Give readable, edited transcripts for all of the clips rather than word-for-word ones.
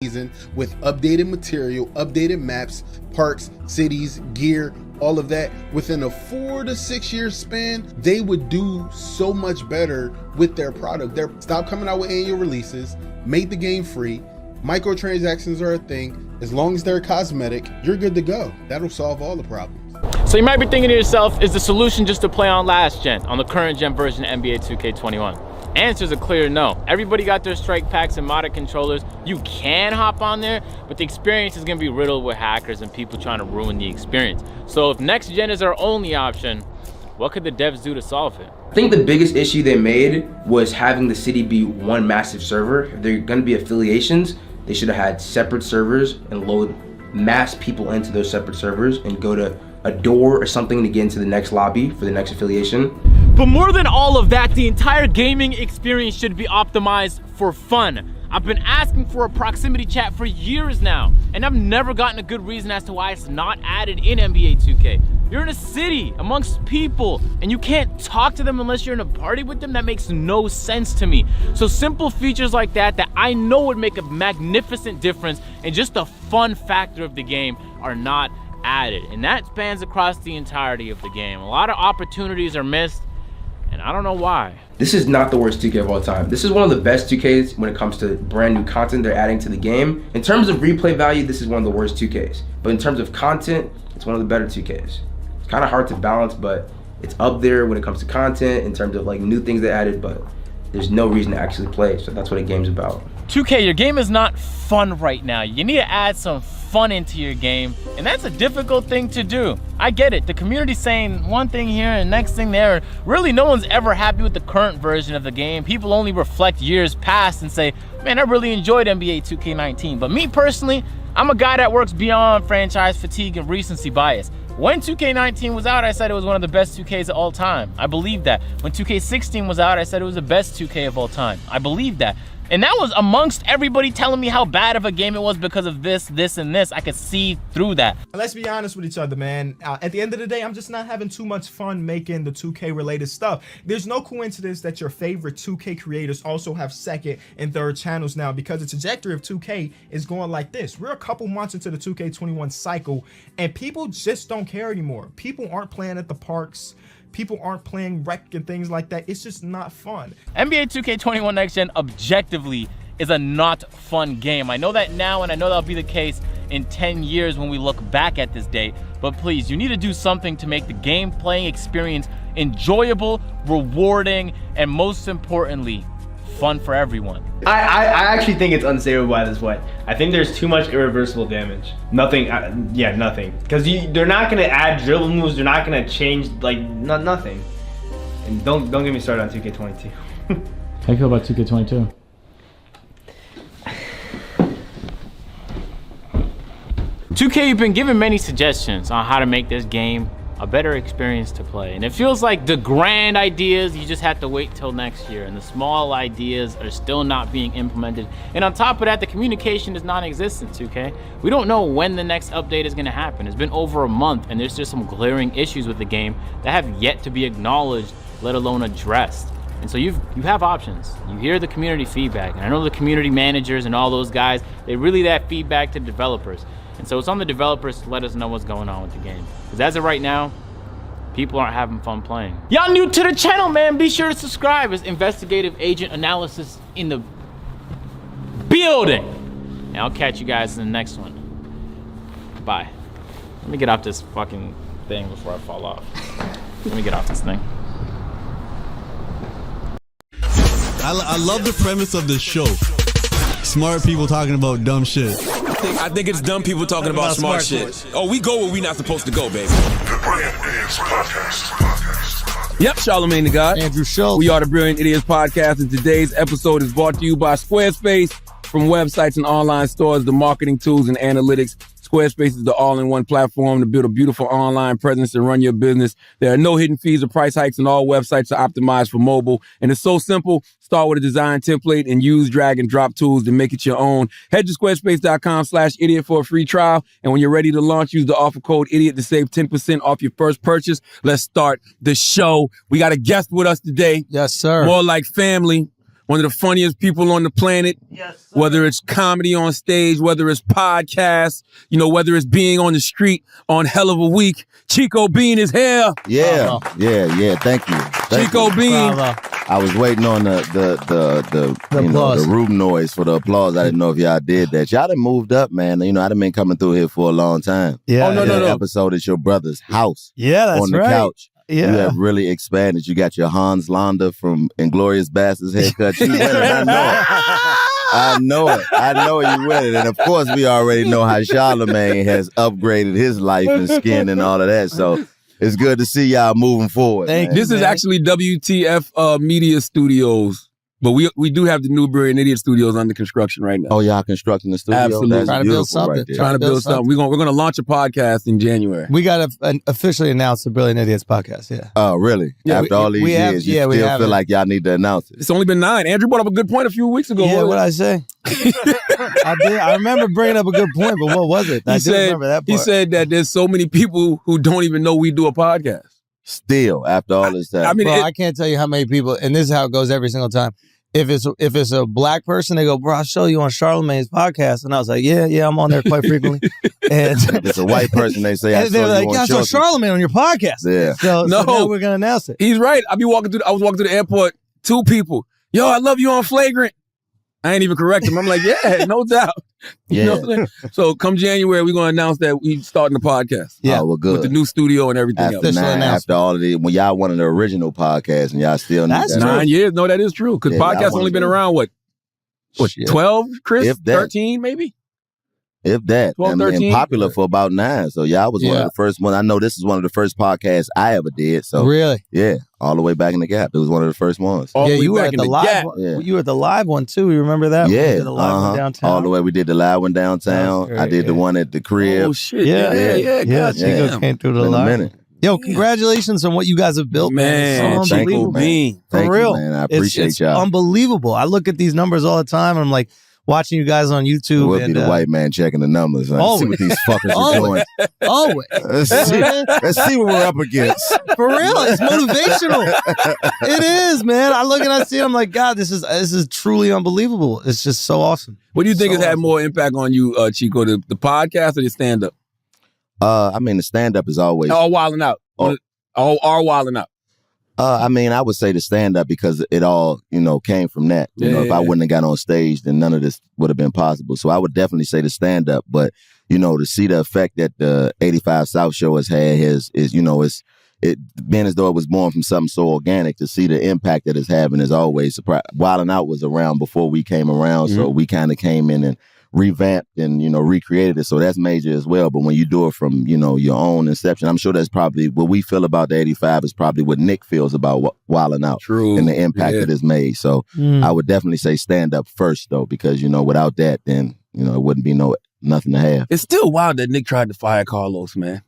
season with updated material, updated maps, parks, cities, gear, all of that, within a 4 to 6 year span, they would do so much better with their product. Stop coming out with annual releases, make the game free. Microtransactions are a thing. As long as they're cosmetic, you're good to go. That'll solve all the problems. So you might be thinking to yourself, is the solution just to play on last gen, on the current gen version of NBA 2K21? Answer's a clear no. Everybody got their strike packs and modded controllers. You can hop on there, but the experience is gonna be riddled with hackers and people trying to ruin the experience. So if next gen is our only option, what could the devs do to solve it? I think the biggest issue they made was having the city be one massive server. If they're gonna be affiliations, they should have had separate servers and load mass people into those separate servers and go to a door or something to get into the next lobby for the next affiliation. But more than all of that, the entire gaming experience should be optimized for fun. I've been asking for a proximity chat for years now, and I've never gotten a good reason as to why it's not added in NBA 2K. You're in a city amongst people, and you can't talk to them unless you're in a party with them. That makes no sense to me. So simple features like that I know would make a magnificent difference and just the fun factor of the game are not added. And that spans across the entirety of the game. A lot of opportunities are missed, and I don't know why. This is not the worst 2K of all time. This is one of the best 2Ks when it comes to brand new content they're adding to the game. In terms of replay value, this is one of the worst 2Ks. But in terms of content, it's one of the better 2Ks. It's kind of hard to balance, but it's up there when it comes to content, in terms of like new things they added, but there's no reason to actually play, so that's what a game's about. 2K, your game is not fun right now. You need to add some fun into your game, and that's a difficult thing to do. I get it, the community's saying one thing here and next thing there. Really, no one's ever happy with the current version of the game. People only reflect years past and say, man, I really enjoyed NBA 2K19. But me personally, I'm a guy that works beyond franchise fatigue and recency bias. When 2K19 was out, I said it was one of the best 2Ks of all time. I believe that. When 2K16 was out, I said it was the best 2K of all time. I believe that. And that was amongst everybody telling me how bad of a game it was because of this, and this. I could see through that. Let's be honest with each other, man. At the end of the day, I'm just not having too much fun making the 2K related stuff. There's no coincidence that your favorite 2K creators also have second and third channels now, because the trajectory of 2K is going like this. We're a couple months into the 2K21 cycle, and people just don't care anymore. People aren't playing at the parks. People aren't playing rec and things like that. It's just not fun. NBA 2K21 Next Gen objectively is a not fun game. I know that now, and I know that'll be the case in 10 years when we look back at this date. But please, you need to do something to make the game playing experience enjoyable, rewarding, and most importantly, fun for everyone. I actually think it's unsavable at this point. I think there's too much irreversible damage. Nothing, yeah, nothing. Because they're not gonna add dribble moves. They're not gonna change like nothing. And don't get me started on 2K22. How do you feel about 2K22? 2K, you've been given many suggestions on how to make this game a better experience to play. And it feels like the grand ideas, you just have to wait till next year, and the small ideas are still not being implemented. And on top of that, the communication is non-existent, 2K. We don't know when the next update is gonna happen. It's been over a month, and there's just some glaring issues with the game that have yet to be acknowledged, let alone addressed. And so you have options. You hear the community feedback, and I know the community managers and all those guys, they relay that feedback to developers. And so it's on the developers to let us know what's going on with the game. Because as of right now, people aren't having fun playing. Y'all new to the channel, man, be sure to subscribe. It's investigative agent analysis in the building. And I'll catch you guys in the next one. Bye. Let me get off this fucking thing before I fall off. Let me get off this thing. I love the premise of this show. Smart people talking about dumb shit. I think it's dumb people talking about smart shit. Oh, we go where we not supposed to go, baby. The Brilliant Idiots Podcast. Yep, Charlamagne the God. Andrew Schultz. We are the Brilliant Idiots Podcast, and today's episode is brought to you by Squarespace. From websites and online stores, the marketing tools and analytics, Squarespace is the all-in-one platform to build a beautiful online presence and run your business. There are no hidden fees or price hikes, and all websites are optimized for mobile. And it's so simple. Start with a design template and use drag and drop tools to make it your own. Head to squarespace.com/idiot for a free trial. And when you're ready to launch, use the offer code IDIOT to save 10% off your first purchase. Let's start the show. We got a guest with us today. Yes, sir. More like family. one of the funniest people on the planet. Yes, sir. Whether it's comedy on stage, whether it's podcasts, whether it's being on the street on Hell of a Week. Chico Bean is here. Yeah. Thank you. Chico Bean. I was waiting on the room noise for the applause. I didn't know if y'all did that. Y'all done moved up, man. I done been coming through here for a long time. Yeah. Oh, no. Episode at your brother's house. Yeah, that's on the right. couch. Yeah. You have really expanded. You got your Hans Landa from Inglourious Basterds haircut. You with it. I know it. I know you with it. And of course, we already know how Charlamagne has upgraded his life and skin and all of that. So it's good to see y'all moving forward. This is actually WTF Media Studios. But we do have the Newberry and Idiot Studios under construction right now. Oh, y'all constructing the studio? Absolutely. That's Trying to build beautiful something. right there. Trying to build something. We're gonna launch a podcast in January. We got to officially announce the Brilliant Idiots podcast. Yeah. Oh, really? Yeah, After all these years, you still feel like y'all need to announce it. It's only been 9. Andrew brought up a good point a few weeks ago. Yeah, what'd I say? I did. I remember bringing up a good point, but what was it? I do remember that part. He said that there's so many people who don't even know we do a podcast. Still, after all this time. I mean, I can't tell you how many people, and this is how it goes every single time. If it's a black person, they go, bro, I'll show you on Charlamagne's podcast. And I was like, yeah, I'm on there quite frequently. And if it's a white person, they say, and they're like, yeah, I saw Charlamagne on your podcast. Yeah. So now we're going to announce it. He's right. I was walking through the airport, 2 people. Yo, I love you on Flagrant. I ain't even correct him. I'm like, yeah, no doubt. You know what I'm saying? So come January, we're going to announce that we starting the podcast. Yeah, well, good. With the new studio and everything else. After all of it, when y'all one of the original podcasts and y'all still need That's that. 9 years. No, that is true. Because podcasts only been around, what 12, Chris? If that. 13, maybe? If that. 12, 13? And popular for about 9. So y'all was one of the first ones. I know this is one of the first podcasts I ever did. So really? Yeah. All the way back in the Gap. It was one of the first ones. Yeah, you were at the live one. Yeah. You were at the live one too. You remember that? Yeah. We did the live one downtown. All the way. We did the live one downtown. I did the one at the crib. Oh, shit. Yeah. Chico came through the In a live. minute. Yo, congratulations on what you guys have built, man. It's Thank you, unbelievable. man. For Thank real. you, man. I appreciate it's y'all. unbelievable. I look at these numbers all the time and I'm like, watching you guys on YouTube. We'll be the white man checking the numbers. Huh? See what these fuckers are doing. Always. Let's see what we're up against. For real, it's motivational. It is, man. I look and I see it, I'm like, God, this is truly unbelievable. It's just so awesome. What do you think has had more impact on you, Chico, the podcast or the stand-up? I mean, the stand-up is always... All wilding out. All wilding out. I mean, I would say the stand-up because it all, came from that. If I wouldn't have got on stage, then none of this would have been possible. So I would definitely say the stand-up. But, to see the effect that the 85 South show has had it's been as though it was born from something so organic. To see the impact that it's having is always surprising. Wildin' Out was around before we came around, so we kind of came in and revamped and recreated it, so that's major as well. But when you do it from your own inception, I'm sure that's probably what we feel about the 85 is probably what Nick feels about Wildin' Out. True. And the impact it has made. So I would definitely say stand up first though, because without that, then it wouldn't be nothing to have. It's still wild that Nick tried to fire Carlos, man.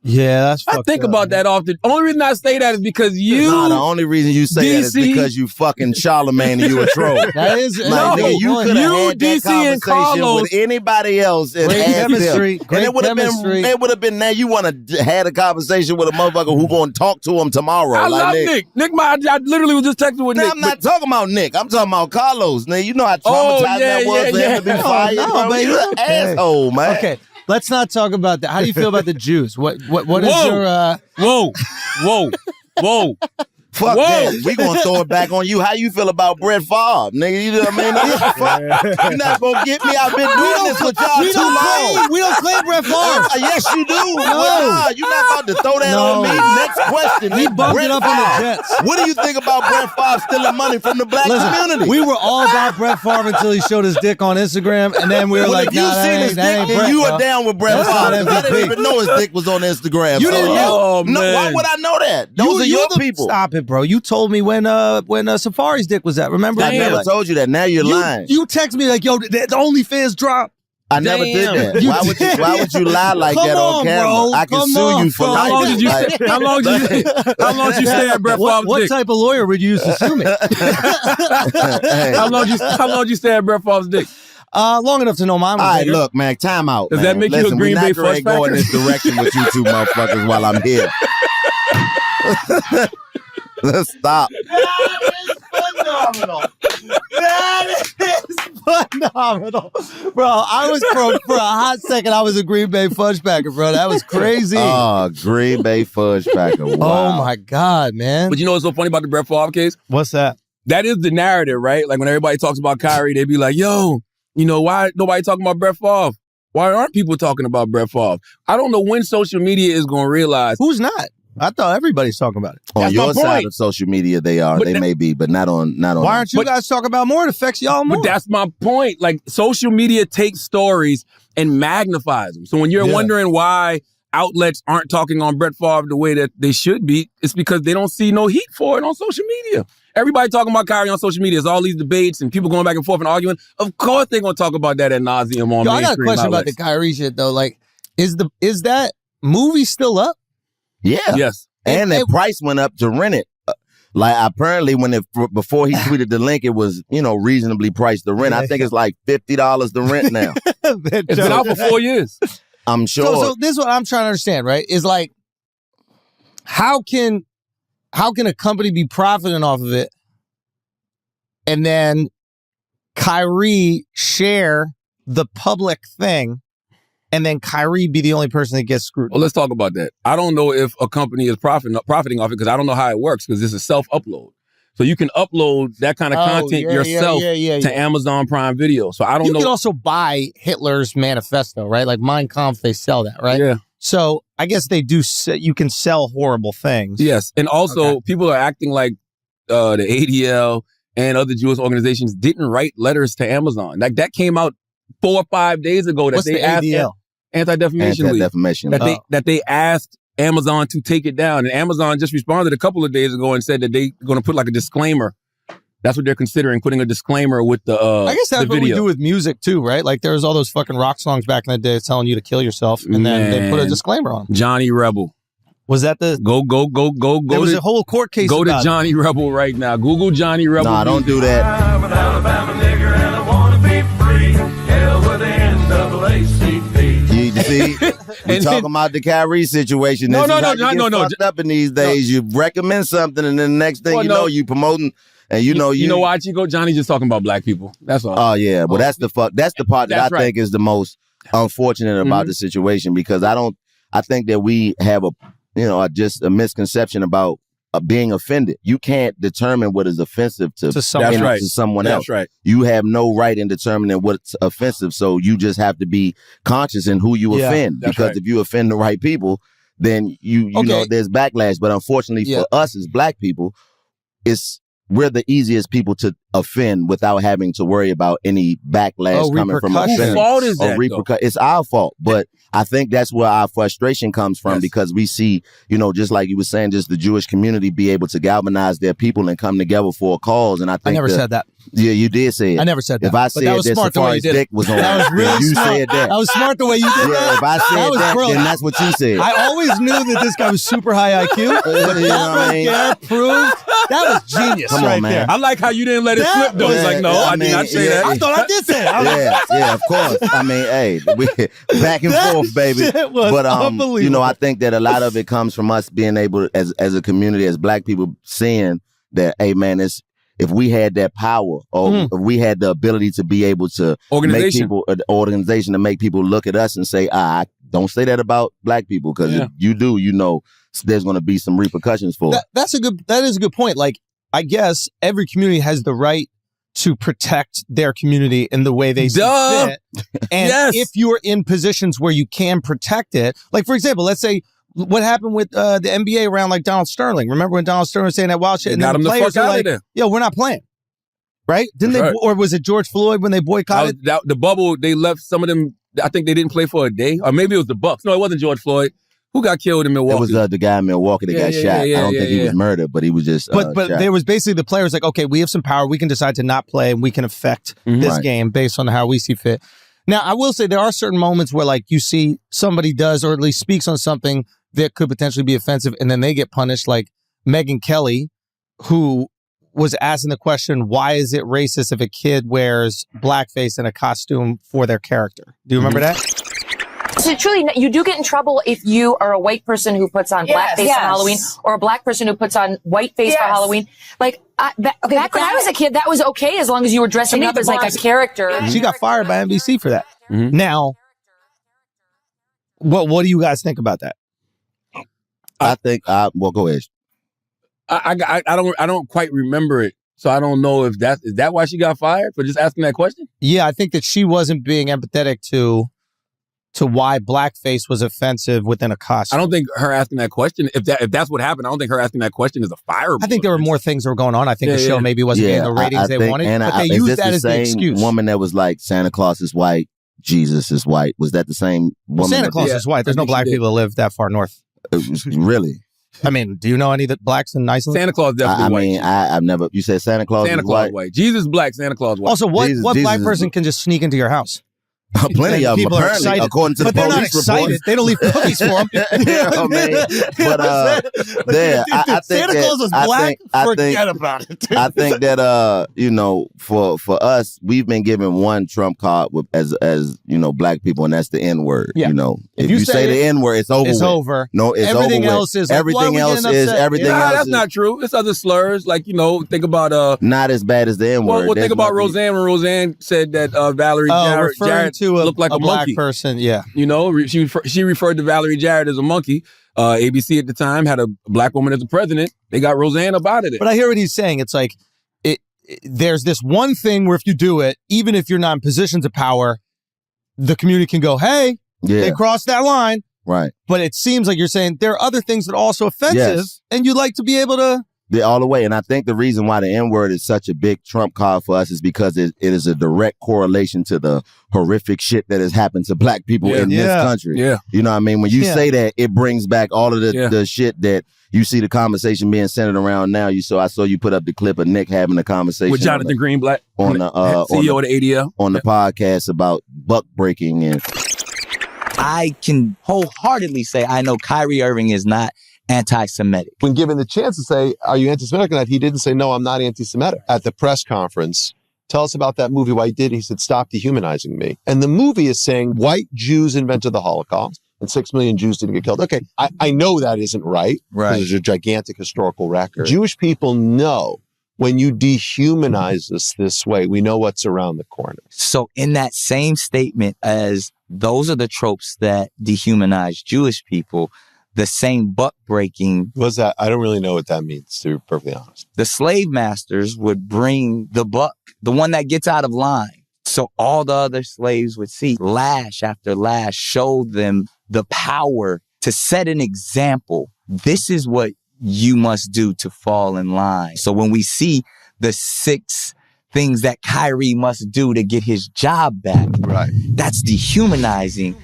Yeah, that's I think about that often. Only reason I say that is because you. No, the only reason you say that is because you fucking Charlamagne and you a troll. That is nigga, you could have had DC that and conversation Carlos. with anybody else and Great asked chemistry. them. Great And it would have been. It would have been. Now you want to had a conversation with a motherfucker who going to talk to him tomorrow. I love Nick. I literally was just texting with Nick. I'm not talking about Nick. I'm talking about Carlos. Now you know how traumatized that was for him to be fired. No, bro. You an asshole, man. Okay. Let's not talk about that. How do you feel about the Jews? What is your Whoa. Fuck that. We gonna throw it back on you. How you feel about Brett Favre, nigga? You know what I mean? You're not gonna get me. I've been doing this with y'all too long. We don't claim Brett Favre. Yes, you do. No. You're not about to throw that on me. Next question. He bumped Brett it up on the Favre. Jets. What do you think about Brett Favre stealing money from the black community? We were all about Brett Favre until he showed his dick on Instagram, and then we were like, if you nah, seen his that dick, ain't then Brett, you bro. are down with Brett That's Favre. not I didn't MVP. even know his dick was on Instagram. You didn't know? Oh, No, man. why would I know that? Those are your people. Stop it, bro. You told me when Safari's dick was at. Remember? I never told you that. Now you're lying. You text me like, yo, the OnlyFans drop. I never did that. You Why would you lie like Come that on on, camera? bro. I can Come sue on, you for bro. life. How long did you Like- stay at Brett Favre's What dick? type of lawyer would you use to sue me? How long did you stay at Brett Favre's dick? Long enough to know mine was All right, bigger. look, man, time out. Does man. that make you a Listen, Green we're Bay not going to Fudge go in Packer? this direction with you two motherfuckers while I'm here. Let's stop. That is phenomenal. Phenomenal. Bro, I was for a hot second, I was a Green Bay fudge packer, bro. That was crazy. Oh, Green Bay fudge packer. Wow. Oh my God, man. But you know what's so funny about the Brett Favre case? What's that? That is the narrative, right? Like when everybody talks about Kyrie, they be like, yo, you know, why nobody talking about Brett Favre? Why aren't people talking about Brett Favre? I don't know when social media is going to realize. Who's not? I thought everybody's talking about it. On That's your my side point. of social media, they are. But They that- may be, but not on. Why aren't you guys talking about more? It affects y'all more. But that's my point. Like social media takes stories and magnifies them. So when you're wondering why outlets aren't talking on Brett Favre the way that they should be, it's because they don't see no heat for it on social media. Everybody talking about Kyrie on social media. There's all these debates and people going back and forth and arguing. Of course they're going to talk about that ad nauseum on Yo, I got a mainstream question about outlets. the Kyrie shit though. Like, is that movie still up? Yeah. Yes. And the price went up to rent it. Like apparently, before he tweeted the link, it was reasonably priced to rent. I think it's like $50 to rent now. It's been out for 4 years. I'm sure. So this is what I'm trying to understand, right? Is like, how can a company be profiting off of it, and then Kyrie share the public thing, and then Kyrie be the only person that gets screwed? Well, let's talk about that. I don't know if a company is profiting off it because I don't know how it works because this is self-upload. So you can upload that kind of content yourself to Amazon Prime Video. So I don't know. You can also buy Hitler's manifesto, right? Like Mein Kampf, they sell that, right? Yeah. So I guess they do. You can sell horrible things. Yes, and also people are acting like the ADL and other Jewish organizations didn't write letters to Amazon. Like that came out 4 or 5 days ago that What's they the asked ADL? Anti-Defamation League. Anti-Defamation that they asked Amazon to take it down, and Amazon just responded a couple of days ago and said that they're going to put like a disclaimer. That's what they're considering, putting a disclaimer with the I guess that's the what we video. do with music too, right? Like there's all those fucking rock songs back in the day telling you to kill yourself, and then they put a Man. disclaimer on them. Johnny Rebel. Was that the Go. There was a whole court case. Go to about it. Johnny Rebel right now. Google Johnny Rebel. Nah, don't do that. I'm an Alabama nigger and I wanna be free. Hell with the NAACP. You see, we talking about the Kyrie situation. This is how you get fucked up in these days. You recommend something, and then the next thing you promoting, and you know why, Chico? Johnny just talking about black people. That's all. Oh yeah, well that's the part that I think is the most unfortunate about the situation, because I think that we have just a misconception about being offended. You can't determine what is offensive to someone else. That's right. You have no right in determining what's offensive, so you just have to be conscious in who you offend. Because if you offend the right people, then you know there's backlash. But unfortunately for us as black people, we're the easiest people to offend without having to worry about any backlash coming from offenders. Whose fault is that? It's our fault, but I think that's where our frustration comes from, because we see, just like you were saying, just the Jewish community be able to galvanize their people and come together for a cause. And I think I never said that. Yeah, you did say it. I never said that. If I But said that was that smart the way you Safari's did it. dick was on, That was really you smart. said that. That was smart the way you did that. If I said was that, brilliant. then that's what you said. I always knew that this guy was super high IQ. But You know that what I right mean? there proved that was genius. Come on, right man. there. I like how you didn't let it That slip though. It's like, no, I did not say that. I thought I did say it. Yeah, of course. I mean, hey, we back and That forth, baby. shit was But unbelievable. I think that a lot of it comes from us being able, as a community, as black people, seeing that, hey, man, if we had that power, or if we had the ability to be able to make people, an organization to make people look at us and say, don't say that about black people, because if you do, there's going to be some repercussions for it. That is a good point. Like, I guess every community has the right to protect their community in the way they see fit. And if you're in positions where you can protect it, like, for example, let's say what happened with the NBA around like Donald Sterling. Remember when Donald Sterling was saying that wild shit? They And got then him the players fuck are out of like, there. yo, we're not playing. Right? Didn't That's they? right. Or was it George Floyd when they boycotted? The bubble, they left some of them. I think they didn't play for a day, or maybe it was the Bucks. No, it wasn't George Floyd. Who got killed in Milwaukee? It was the guy in Milwaukee that got shot. I don't think he was murdered, but he was just But shot. there was basically the players like, okay, we have some power. We can decide to not play, and we can affect this Right. game based on how we see fit. Now, I will say there are certain moments where like you see somebody does, or at least speaks on something that could potentially be offensive, and then they get punished, like Megyn Kelly, who was asking the question, why is it racist if a kid wears blackface in a costume for their character? Do you remember that? So truly, you do get in trouble if you are a white person who puts on blackface for Halloween, or a black person who puts on whiteface for Halloween. Like, back when I was a kid, that was okay as long as you were dressing up as like a character. She got fired by NBC for that. Now, what do you guys think about that? I think, well, go ahead. I don't quite remember it. So I don't know if is that why she got fired for just asking that question? Yeah, I think that she wasn't being empathetic to why blackface was offensive within a costume. I don't think her asking that question, if that's what happened, I don't think her asking that question is a fireable. I think there were more things that were going on. I think the show maybe wasn't getting the ratings they wanted. And but they used that as the excuse. Woman that was like, Santa Claus is white, Jesus is white. Was that the same woman? Santa Claus is white. There's no black people that live that far north. Really? I mean, do you know any of the blacks in Iceland? Santa Claus definitely white. I mean, I've never. You said Santa Claus. Santa Claus white. Jesus black. Santa Claus white. Also, what Jesus black person can just sneak into your house? Plenty of them, people apparently, are excited, according to but the they're not police excited. reports. They don't leave cookies for them. Yeah, man. But there, I think Santa Claus was black. Forget about it. I think that you know, for us, we've been given one trump card as you know, black people, and that's the N word. Yeah. You know, if you say the N word, it's over. It's with. over. No, it's everything over. Else with. is like, everything else is everything else. That's is not true. It's other slurs, like, you know, think about not as bad as the N word. Well, think about Roseanne when Roseanne said that Valerie Jarrett to looked like a black monkey. Person. Yeah. You know, she referred to Valerie Jarrett as a monkey. ABC at the time had a black woman as the president. They got Roseanne up out of it. But I hear what he's saying. It's like there's this one thing where if you do it, even if you're not in positions of power, the community can go, "Hey, they crossed that line." Right. But it seems like you're saying there are other things that are also offensive, and you'd like to be able to. All the way. And I think the reason why the N-word is such a big trump card for us is because it is a direct correlation to the horrific shit that has happened to black people in this country. Yeah. You know what I mean? When you say that, it brings back all of the shit that you see the conversation being centered around now. I saw you put up the clip of Nick having a conversation with Jonathan Greenblatt on the CEO of the ADL on the podcast about buck breaking. And I can wholeheartedly say I know Kyrie Irving is not anti-Semitic. When given the chance to say, are you anti-Semitic or not, he didn't say, no, I'm not anti-Semitic. At the press conference, tell us about that movie, why he did. He said, stop dehumanizing me. And the movie is saying white Jews invented the Holocaust and 6 million Jews didn't get killed. Okay, I know that isn't right. Right. There's a gigantic historical record. Jewish people know when you dehumanize us this way, we know what's around the corner. So in that same statement as those are the tropes that dehumanize Jewish people, the same buck breaking. What's that? I don't really know what that means, to be perfectly honest. The slave masters would bring the buck, the one that gets out of line. So all the other slaves would see lash after lash, show them the power to set an example. This is what you must do to fall in line. So when we see the 6 things that Kyrie must do to get his job back, right? That's dehumanizing.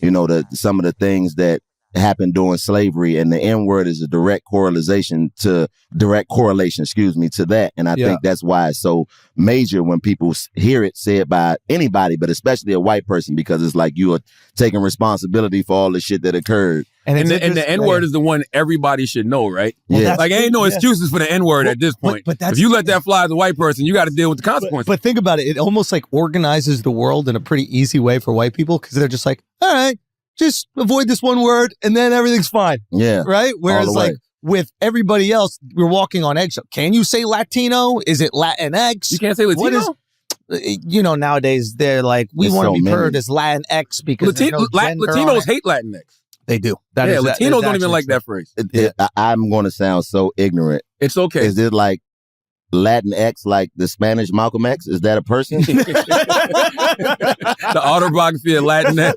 You know, some of the things that happened during slavery, and the N-word is a direct correlation to that. And I think that's why it's so major when people hear it said by anybody, but especially a white person, because it's like you are taking responsibility for all the shit that occurred. And the N-word is the one everybody should know, right? Yeah. Like, ain't no excuses for the N-word at this point. But that's, if you let that fly as a white person, you got to deal with the consequences. But think about it. It almost like organizes the world in a pretty easy way for white people, because they're just like, all right, just avoid this one word and then everything's fine. Yeah. Right? Whereas like with everybody else, we're walking on eggshells. Can you say Latino? Is it Latinx? You can't say Latino? You know, nowadays they're like, we want to be heard as Latinx because Latinos hate Latinx. They do. Latinos don't even like that phrase. I'm going to sound so ignorant. It's okay. Is it like Latinx, like the Spanish Malcolm X? Is that a person? The autobiography of Latinx.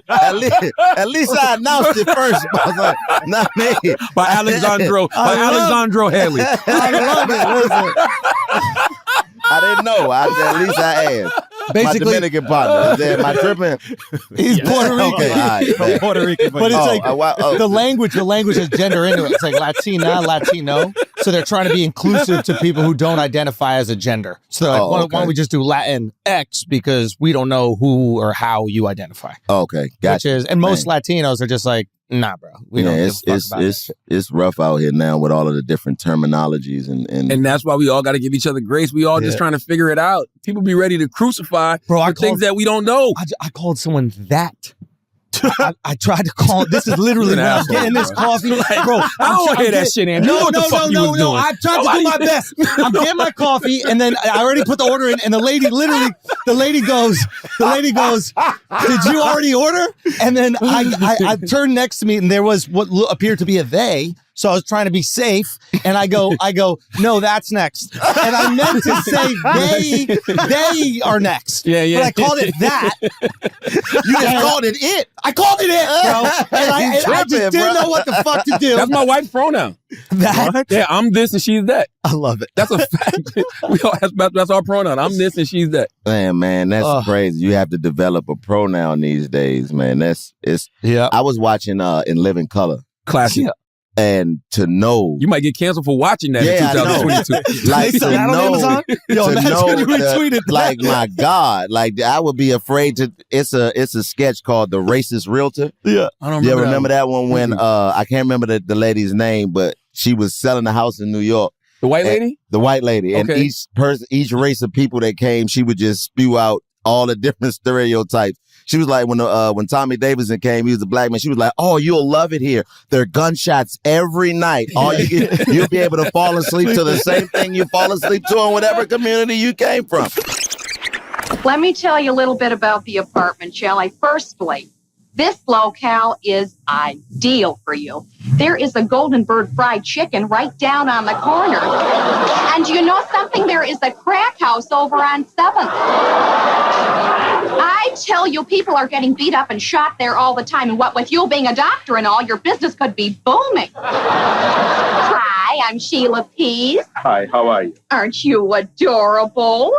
at least I announced it first. I was like, not me. By Alexandro Haley. I love it. I didn't know. At least I asked. Basically, my Dominican partner. Is my tripping? He's Puerto Rican. Okay, all right. From Puerto Rican. But it's the language has gender into it. It's like Latina, Latino. So they're trying to be inclusive to people who don't identify as a gender. So like, why don't we just do Latin X, because we don't know who or how you identify. Okay, gotcha. And most Latinos are just like, Nah, bro. We don't give a fuck about it's rough out here now with all of the different terminologies and that's why we all got to give each other grace. We all just trying to figure it out. People be ready to crucify things that we don't know. I called someone that. I tried to call. This is literally when I was getting this coffee, bro. I don't want to hear that shit, Andy. No. I tried to do my best. I'm getting my coffee, and then I already put the order in, and the lady goes, "Did you already order?" And then I turned next to me, and there was what appeared to be a they. So I was trying to be safe, and I go, no, that's next. And I meant to say they are next. Yeah. But I called it that. You just called it it. I called it it, bro. And I just didn't know what the fuck to do. That's my wife's pronoun. That? Yeah, I'm this and she's that. I love it. That's a fact. That's our pronoun. I'm this and she's that. Man, that's crazy. You have to develop a pronoun these days, man. I was watching In Living Color. Classic. Yeah. And to know you might get canceled for watching that in 2022. Like to know, retweeted like my God, like I would be afraid to. It's a sketch called The Racist Realtor. Yeah, I don't remember. Remember that one when I can't remember the lady's name, but she was selling a house in New York. The white lady. The white lady, and each race of people that came, she would just spew out all the different stereotypes. She was like, when Tommy Davidson came, he was a black man. She was like, "Oh, you'll love it here. There are gunshots every night. You'll be able to fall asleep to the same thing you fall asleep to in whatever community you came from." Let me tell you a little bit about the apartment, shall I? Firstly, this locale is ideal for you. There is a Golden Bird fried chicken right down on the corner. And you know something? There is a crack house over on 7th. I tell you, people are getting beat up and shot there all the time. And what with you being a doctor and all, your business could be booming. Hi, I'm Sheila Pease. Hi, how are you? Aren't you adorable?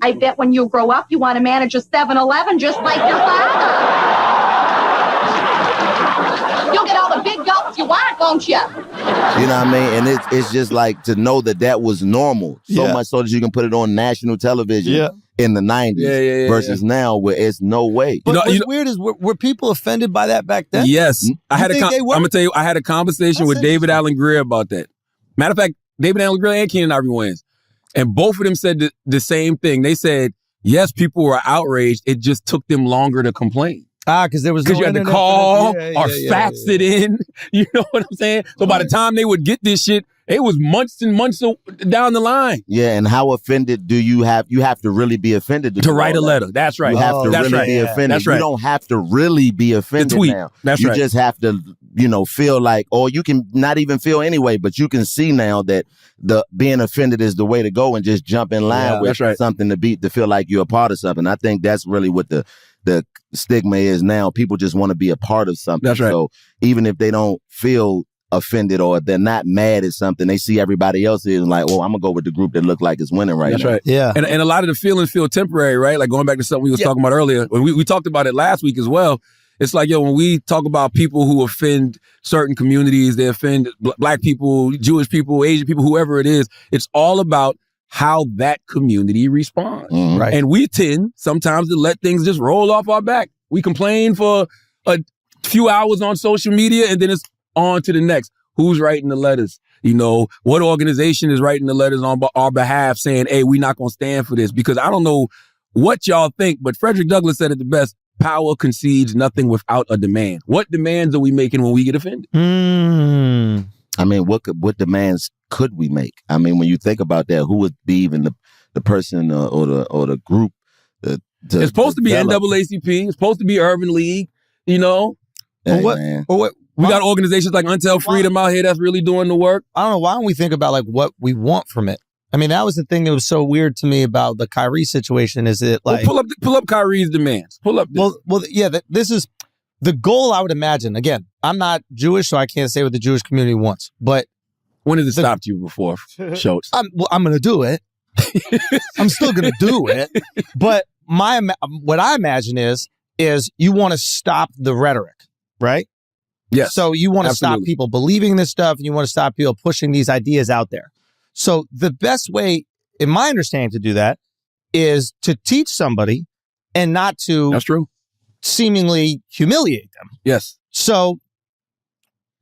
I bet when you grow up, you want to manage a 7-Eleven just like your father. You'll get all the big gulps you want, won't you? You know what I mean? And it's just like to know that was normal. So much so that you can put it on national television in the 90s versus now where it's no way. But what's weird is were people offended by that back then? Yes. I'm going to tell you, I had a conversation with David Allen Greer about that. Matter of fact, David Allen Greer and Keenan Ivory Wayans. And both of them said the same thing. They said, yes, people were outraged. It just took them longer to complain. Because there was you had to call or fax it in. You know what I'm saying? So by the time they would get this shit, it was months and months down the line. Yeah, and how offended do you have? You have to really be offended to write a letter. That's right. You have to really be offended. That's right. You don't have to really be offended now. That's right. You just have to, feel like, or you can not even feel anyway, but you can see now that the being offended is the way to go and just jump in line with something to feel like you're a part of something. I think that's really what the stigma is now. People just want to be a part of something. That's right. So even if they don't feel offended or they're not mad at something, they see everybody else is like, well, I'm gonna go with the group that look like it's winning right now. That's right. Yeah. And a lot of the feelings feel temporary, right? Like going back to something we was talking about earlier. When we talked about it last week as well. It's like, when we talk about people who offend certain communities, they offend black people, Jewish people, Asian people, whoever it is, it's all about how that community responds. Mm-hmm. Right. And we tend sometimes to let things just roll off our back. We complain for a few hours on social media and then it's on to the next. Who's writing the letters? What organization is writing the letters on our behalf saying, hey, we're not going to stand for this? Because I don't know what y'all think, but Frederick Douglass said it the best. Power concedes nothing without a demand. What demands are we making when we get offended? I mean, what demands could we make? I mean, when you think about that, who would be even the person or the group? It's supposed to be NAACP. It's supposed to be Urban League. Hey, We got organizations like Until Freedom out here that's really doing the work. I don't know. Why don't we think about like what we want from it? I mean, that was the thing that was so weird to me about the Kyrie situation. Is it like pull up Kyrie's demands? Pull up. This is the goal. I would imagine. Again, I'm not Jewish, so I can't say what the Jewish community wants. But when has it stopped you before, Schultz? I'm going to do it. I'm still going to do it. But what I imagine is you want to stop the rhetoric, right? Yes. So you want to stop people believing this stuff, and you want to stop people pushing these ideas out there. So the best way, in my understanding, to do that is to teach somebody and not to That's true. seemingly humiliate them. Yes. So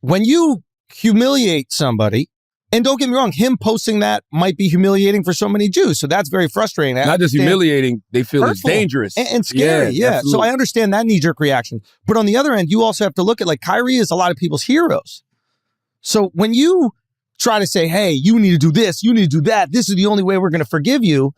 when you humiliate somebody, and don't get me wrong, him posting that might be humiliating for so many Jews. So that's very frustrating. Not just humiliating, they feel it's dangerous. And scary, yeah. So I understand that knee-jerk reaction. But on the other end, you also have to look at, like, Kyrie is a lot of people's heroes. So when you try to say, hey, you need to do this, you need to do that, this is the only way we're going to forgive you,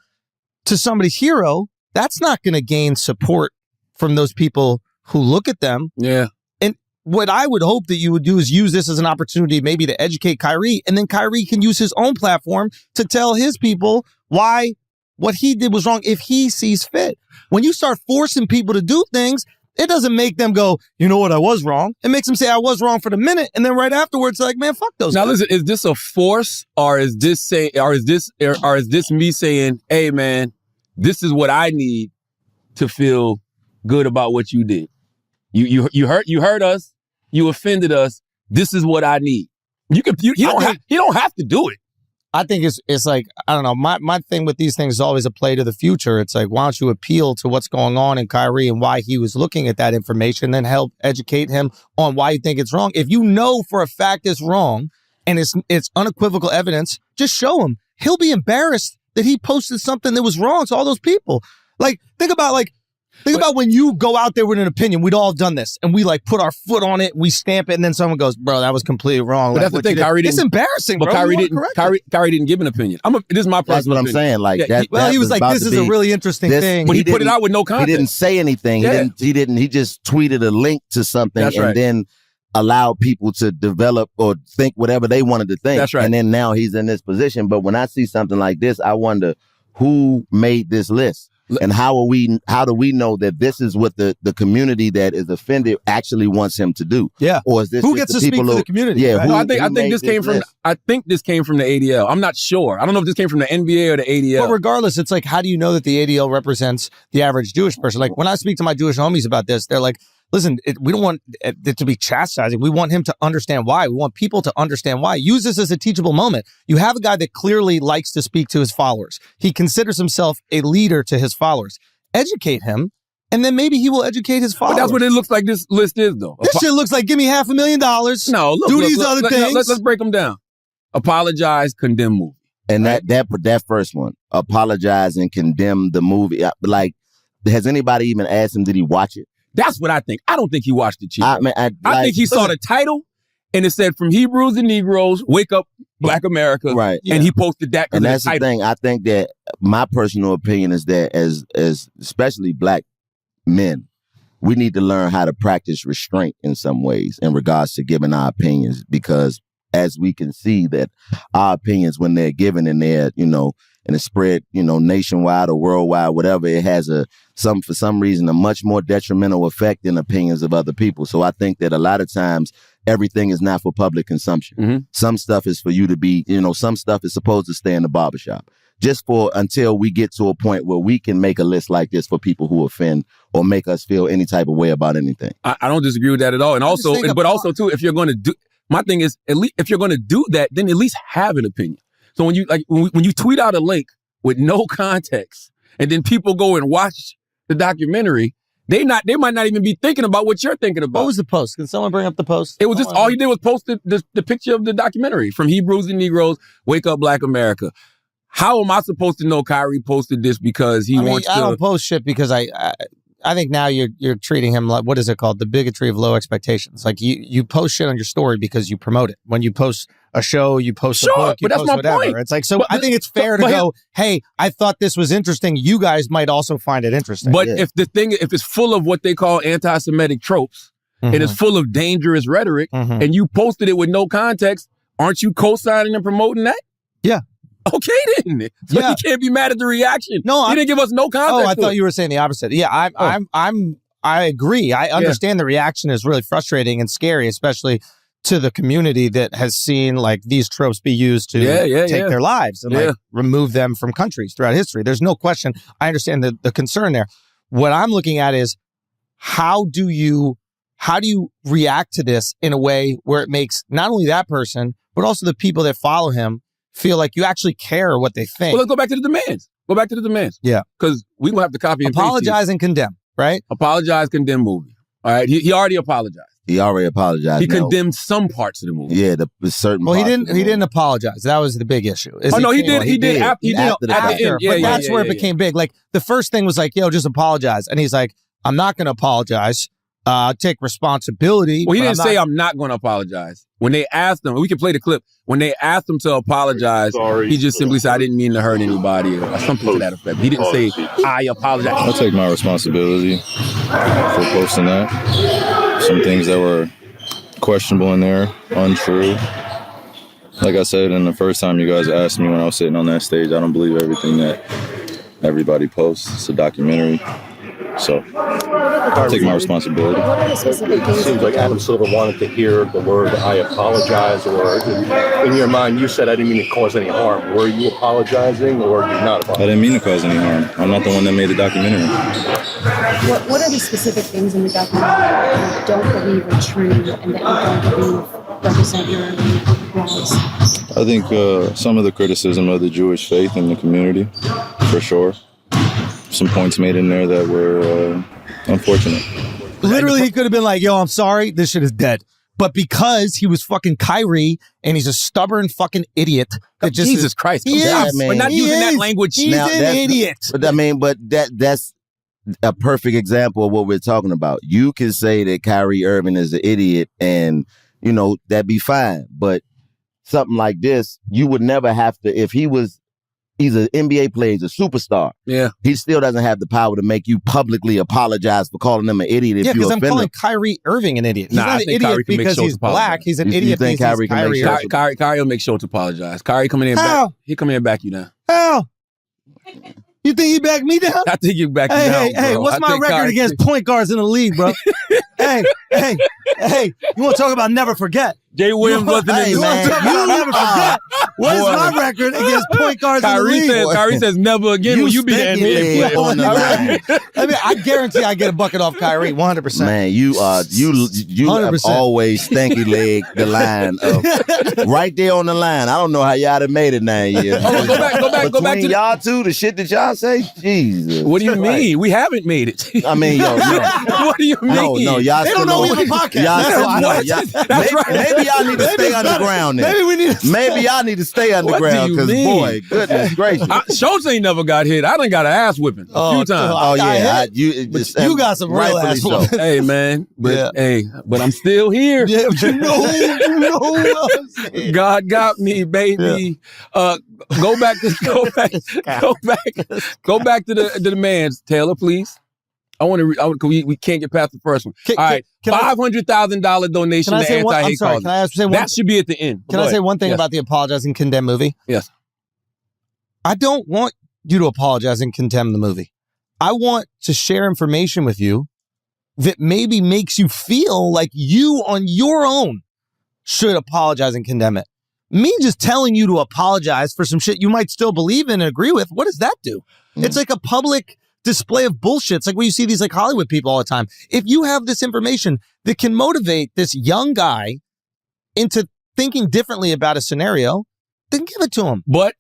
to somebody's hero, that's not going to gain support from those people who look at them. Yeah. And what I would hope that you would do is use this as an opportunity maybe to educate Kyrie, and then Kyrie can use his own platform to tell his people why what he did was wrong if he sees fit. When you start forcing people to do things, it doesn't make them go, you know what, I was wrong. It makes them say I was wrong for the minute, and then right afterwards, like, man, fuck those Now guys. listen, is this a force, or is this me saying, hey man, this is what I need to feel good about what you did. You hurt us, you offended us. This is what I need. You don't have to do it. I think it's like, I don't know, my thing with these things is always a play to the future. It's like, why don't you appeal to what's going on in Kyrie and why he was looking at that information, then help educate him on why you think it's wrong. If you know for a fact it's wrong and it's unequivocal evidence, just show him. He'll be embarrassed that he posted something that was wrong to all those people. Like, think about when you go out there with an opinion. We'd all have done this, and we like put our foot on it, we stamp it, and then someone goes, "Bro, that was completely wrong." But like, that's the thing, Kyrie didn't. It's embarrassing, But bro. Kyrie didn't give an opinion. This is my personal That's what I'm opinion. saying. Like Yeah, that. he was like, "This is a really interesting thing," but he put it out with no context. He didn't say anything. Yeah. He didn't. He just tweeted a link to something That's and right. then allowed people to develop or think whatever they wanted to think. That's right. And then now he's in this position. But when I see something like this, I wonder who made this list. And how do we know that this is what the community that is offended actually wants him to do? Yeah. Or is this Who just gets the to speak people for the community? Yeah. right? Who, I think who this made came from. list? I think this came from the ADL. I'm not sure. I don't know if this came from the NBA or the ADL. But regardless, it's like, how do you know that the ADL represents the average Jewish person? Like, when I speak to my Jewish homies about this, they're like, listen, we don't want it to be chastising. We want him to understand why. We want people to understand why. Use this as a teachable moment. You have a guy that clearly likes to speak to his followers. He considers himself a leader to his followers. Educate him, and then maybe he will educate his followers. But that's what it looks like this list is, though. This shit looks like, give me $500,000. No, look, do look, these look, other look, things. Let's break them down. Apologize, condemn movie. And that first one, apologize and condemn the movie. Like, has anybody even asked him, did he watch it? That's what I think. I don't think he watched it, Chief. I like, think he saw the title, and it said, "From Hebrews and Negroes, Wake Up, Black America." Right. And he posted that. And that's the thing. I think that my personal opinion is that as especially black men, we need to learn how to practice restraint in some ways in regards to giving our opinions, because as we can see that our opinions, when they're given and they're, and it's spread, nationwide or worldwide, whatever, it has for some reason, a much more detrimental effect than opinions of other people. So I think that a lot of times everything is not for public consumption. Mm-hmm. Some stuff is for you to be, some stuff is supposed to stay in the barbershop. Just until we get to a point where we can make a list like this for people who offend or make us feel any type of way about anything. I don't disagree with that at all. And also, also too, if you're going to do, my thing is, at least if you're going to do that, then at least have an opinion. So when you tweet out a link with no context, and then people go and watch the documentary, they might not even be thinking about what you're thinking about. What was the post? Can someone bring up the post? It was just all he did was post the picture of the documentary, From Hebrews and Negroes, Wake Up, Black America. How am I supposed to know Kyrie posted this because he wants to? I don't post shit because I think now you're treating him like, what is it called? The bigotry of low expectations. Like you post shit on your story because you promote it. When you post a show, you post a book, you but that's post my whatever. point. It's like, I think it's fair to go, hey, I thought this was interesting. You guys might also find it interesting. But if it's full of what they call anti-Semitic tropes, and it's full of dangerous rhetoric, and you posted it with no context, aren't you co-signing and promoting that? Yeah. Okay then. So you can't be mad at the reaction. No, you didn't give us no context. Oh, I thought you were saying the opposite. Yeah, I agree. I understand the reaction is really frustrating and scary, especially to the community that has seen like these tropes be used to take their lives and like remove them from countries throughout history. There's no question. I understand the concern there. What I'm looking at is how do you react to this in a way where it makes not only that person, but also the people that follow him feel like you actually care what they think. Well, let's go back to the demands. Yeah. Because we're going to have to copy and paste apologize and condemn, right? Apologize, condemn movie. All right. He already apologized. He already apologized. He now. condemned some parts of the movie. Yeah, the certain. Well, he parts of didn't. the He movie. didn't apologize. That was the big issue. Oh no, he did. He did. After the fact. After, Yeah, but yeah, that's yeah, where yeah, it became big. Like the first thing was like, "Yo, just apologize," and he's like, "I'm not going to apologize. Take responsibility." Well, he but didn't say I'm not going to apologize. When they asked him, we can play the clip. When they asked him to apologize, he just simply said, "I didn't mean to hurt anybody," or something to that effect. He didn't say, "I apologize." I'll take my responsibility for posting that. Some things that were questionable in there, untrue. Like I said, in the first time you guys asked me when I was sitting on that stage, I don't believe everything that everybody posts. It's a documentary. So, I'll take my responsibility. What are the specific things? It seems like Adam Silver wanted to hear the word "I apologize," or in your mind, you said, "I didn't mean to cause any harm." Were you apologizing, or did you not apologize? I didn't mean to cause any harm. I'm not the one that made the documentary. What are the specific things in the documentary that you don't believe are true and that you don't believe represent your wrongs? I think some of the criticism of the Jewish faith in the community, for sure. Some points made in there that were unfortunate. Literally, he could have been like, "Yo, I'm sorry. This shit is dead." But because he was fucking Kyrie and he's a stubborn fucking idiot that just Jesus Christ, he come is. on. We're not He using that is. language. He's an idiot. But I mean, that's a perfect example of what we're talking about. You can say that Kyrie Irving is an idiot, and you know that'd be fine. But something like this, you would never have to. If he was, he's an NBA player, he's a superstar. Yeah, he still doesn't have the power to make you publicly apologize for calling him an idiot. If Yeah, you because I'm offend calling him. Kyrie Irving an idiot. He's Nah, I not an think idiot Kyrie can make because sure he's to apologize. black. He's an You idiot think because Kyrie he's can make Kyrie sure Irving. Kyrie will make sure to apologize. Kyrie coming in How? back. He come in and back you down. How? You think he backed me down? I think you back you Hey, down, hey, hey, bro. what's I my think record Kyrie- against point guards in the league, bro? hey, you want to talk about never forget? Jay Williams wasn't in You the want to talk about never forget? What is my record against point guards in the league? Kyrie says never again when you be the stinky NBA leg on the line. player. I mean, I guarantee I get a bucket off Kyrie, 100%. Man, you have 100%. always stanky leg the line of right there on the line. I don't know how y'all have made it 9 years. Oh, go back Between to the- y'all two, the shit that y'all say, Jesus. What do you Christ. mean? We haven't made it. I mean, yo, no. What do you mean? No, y'all They still don't know we on- have a podcast. Y'all That's still why. no, y'all- That's maybe, right. maybe y'all need to stay Maybe underground then. Maybe we need to Maybe y'all need to stay What do underground you because, mean? boy, goodness gracious. Schultz ain't never got hit. I done got an ass whipping a few times. Oh, yeah. you got some real rightfully ass so. whooping. Hey man, but Yeah. but I'm still here. Yeah, but you know what I'm saying. God got me, baby. Go back to the man's Taylor, please. I want to. We can't get past the first one. Can- All right, can I- $500,000 donation Can I to say one? I'm anti-hate sorry. causes. Can I say one? That should be at the end. Can Go I say ahead. one thing Yes. about the apologize and condemn movie? Yes. I don't want you to apologize and condemn the movie. I want to share information with you that maybe makes you feel like you on your own should apologize and condemn it. Me just telling you to apologize for some shit you might still believe in and agree with, what does that do? It's like a public display of bullshit. It's like when you see these like Hollywood people all the time. If you have this information that can motivate this young guy into thinking differently about a scenario, then give it to him. But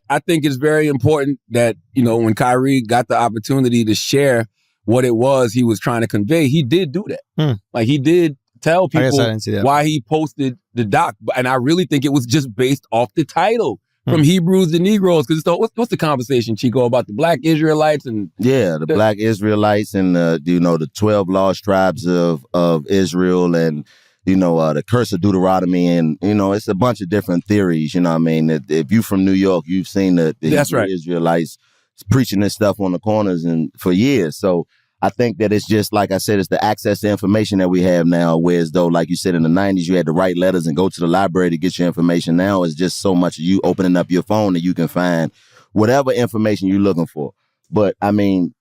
I think it's very important that, when Kyrie got the opportunity to share what it was he was trying to convey, he did do that. Like he did tell I guess people I didn't see that. why he posted the doc. And I really think it was just based off the title. From Hebrews to Negroes, because what's the conversation, Chico, about the Black Israelites and the Black Israelites and the 12 lost tribes of Israel and the curse of Deuteronomy and it's a bunch of different theories. You know what I mean? If you from New York, you've seen the That's Hebrew right. Israelites preaching this stuff on the corners and for years. So I think that it's just, like I said, it's the access to information that we have now, whereas though, like you said, in the 90s, you had to write letters and go to the library to get your information. Now it's just so much of you opening up your phone that you can find whatever information you're looking for. But, I mean,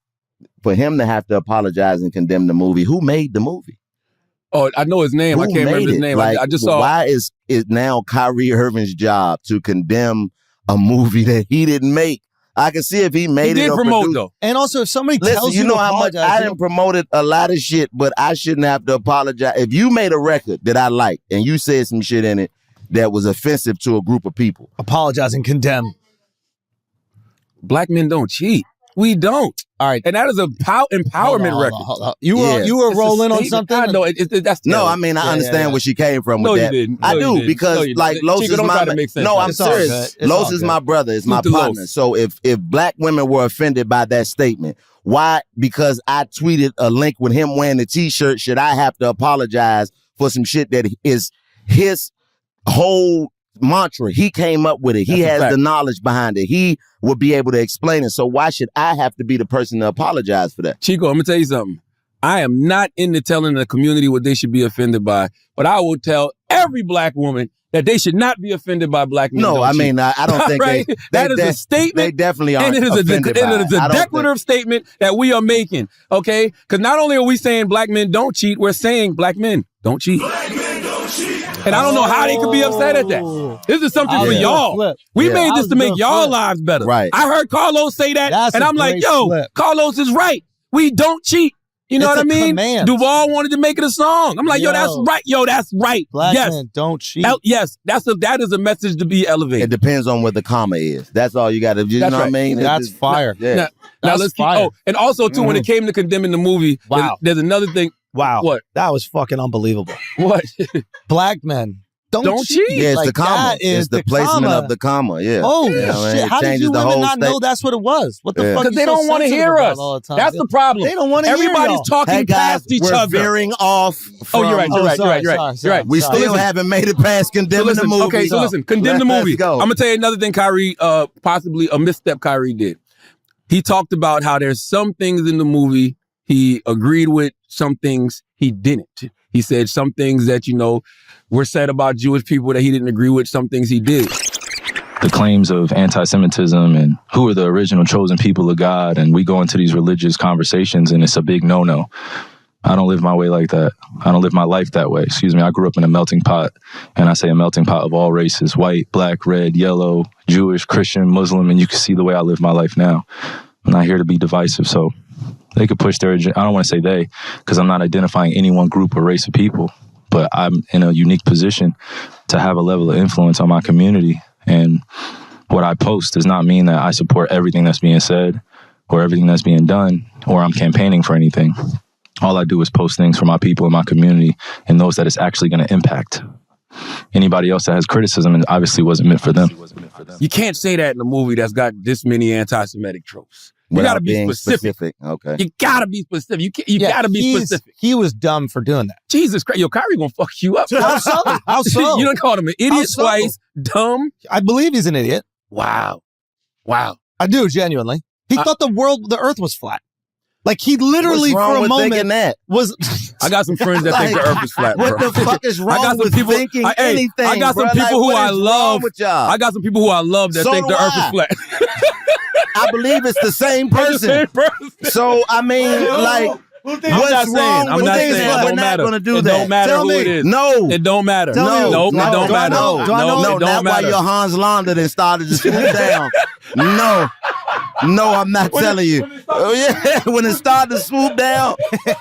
for him to have to apologize and condemn the movie, who made the movie? Oh, I know his name. I Who can't made remember his it? name. Like, I just saw. Why is it now Kyrie Irving's job to condemn a movie that he didn't make? I can see if he made He it did or promote, produced. though. And also, if somebody Listen, tells you you know to how much apologize, I done promoted a lot of shit, but I shouldn't have to apologize. If you made a record that I like and you said some shit in it that was offensive to a group of people, apologize and condemn. Black men don't cheat. We don't. All right. And that is a empowerment record. Hold on. You were rolling on something? I know. That's no, I mean, I understand where she came from with that. You didn't. I do, didn't. because like Los Chico, is my no, I'm serious. Los is my brother, it's my partner. So if black women were offended by that statement, why? Because I tweeted a link with him wearing the t-shirt, should I have to apologize for some shit that is his whole mantra? He came up with it. He has the knowledge behind it. He will be able to explain it. So why should I have to be the person to apologize for that? Chico, I'm gonna tell you something. I am not into telling the community what they should be offended by, but I will tell every black woman that they should not be offended by black men. No, I mean, I don't think right? That is a statement. They definitely aren't and it is offended by it is a declarative statement that we are making, okay? Because not only are we saying black men don't cheat, we're saying black men don't cheat. And I don't know how they could be upset at that. This is something for y'all. We made this to make y'all lives better. Right. I heard Carlos say that, and I'm like, yo, Carlos is right. We don't cheat. You know what I mean? Duval wanted to make it a song. I'm like, yo, that's right. Yo, that's right. Black yes. men don't cheat. Yes, that is a message to be elevated. It depends on what the comma is. That's all you got to do. You know what I mean? That's fire. Yeah. Now let's keep, and also too, when it came to condemning the movie, there's another thing. Wow. What? That was fucking unbelievable. What? Black men don't cheat. Yeah, it's like, the comma. that is It's the placement comma. of the comma. Yeah. Oh, you know what I mean? shit. It How did changes you the women whole not know state. that's what it was? What the fuck? Because they don't want to hear us. That's the problem. They don't want to hear Everybody's y'all. talking Hey guys, past each we're other. veering off from... Oh, you're right. You're right. We still haven't made it past condemning the movie. Okay, so listen, condemn the movie. Let's go. I'm going to tell you another thing Kyrie, possibly a misstep Kyrie did. He talked about how there's some things in the movie he agreed with, some things he didn't. He said some things that, were said about Jewish people that he didn't agree with, some things he did. The claims of anti-Semitism and who are the original chosen people of God, and we go into these religious conversations and it's a big no-no. I don't live my way like that. I don't live my life that way. Excuse me. I grew up in a melting pot, and I say a melting pot of all races, white, black, red, yellow, Jewish, Christian, Muslim, and you can see the way I live my life now. I'm not here to be divisive, so they could push their agenda. I don't want to say they, because I'm not identifying any one group or race of people, but I'm in a unique position to have a level of influence on my community. And what I post does not mean that I support everything that's being said or everything that's being done, or I'm campaigning for anything. All I do is post things for my people in my community and those that it's actually going to impact. Anybody else that has criticism, it obviously wasn't meant for them. You can't say that in a movie that's got this many anti-Semitic tropes. You got to be specific. Okay. You got to be specific. You got to be specific. He was dumb for doing that. Jesus Christ. Yo, Kyrie gonna fuck you up. How so? How so? You done called him an idiot twice, dumb. I believe he's an idiot. Wow. I do, genuinely. He thought the earth was flat. Like, he literally, What's wrong for a with moment, thinking that? was... I got some friends that think the earth is flat, bro. What the fuck is wrong I got some with people, thinking anything, I got some bro? people Like, who what I is wrong love. with y'all? I got some people who I love that So think do the earth is I. flat. I believe it's the same person. So, I mean, like... What's wrong with things? We're not going to do it that. Don't matter Tell who me. it is. No. It don't matter. No. Nope, it don't matter. No, it don't not matter. while your Hans Landa then started to swoop down. No, I'm not telling you. Oh, yeah, when it started to swoop down,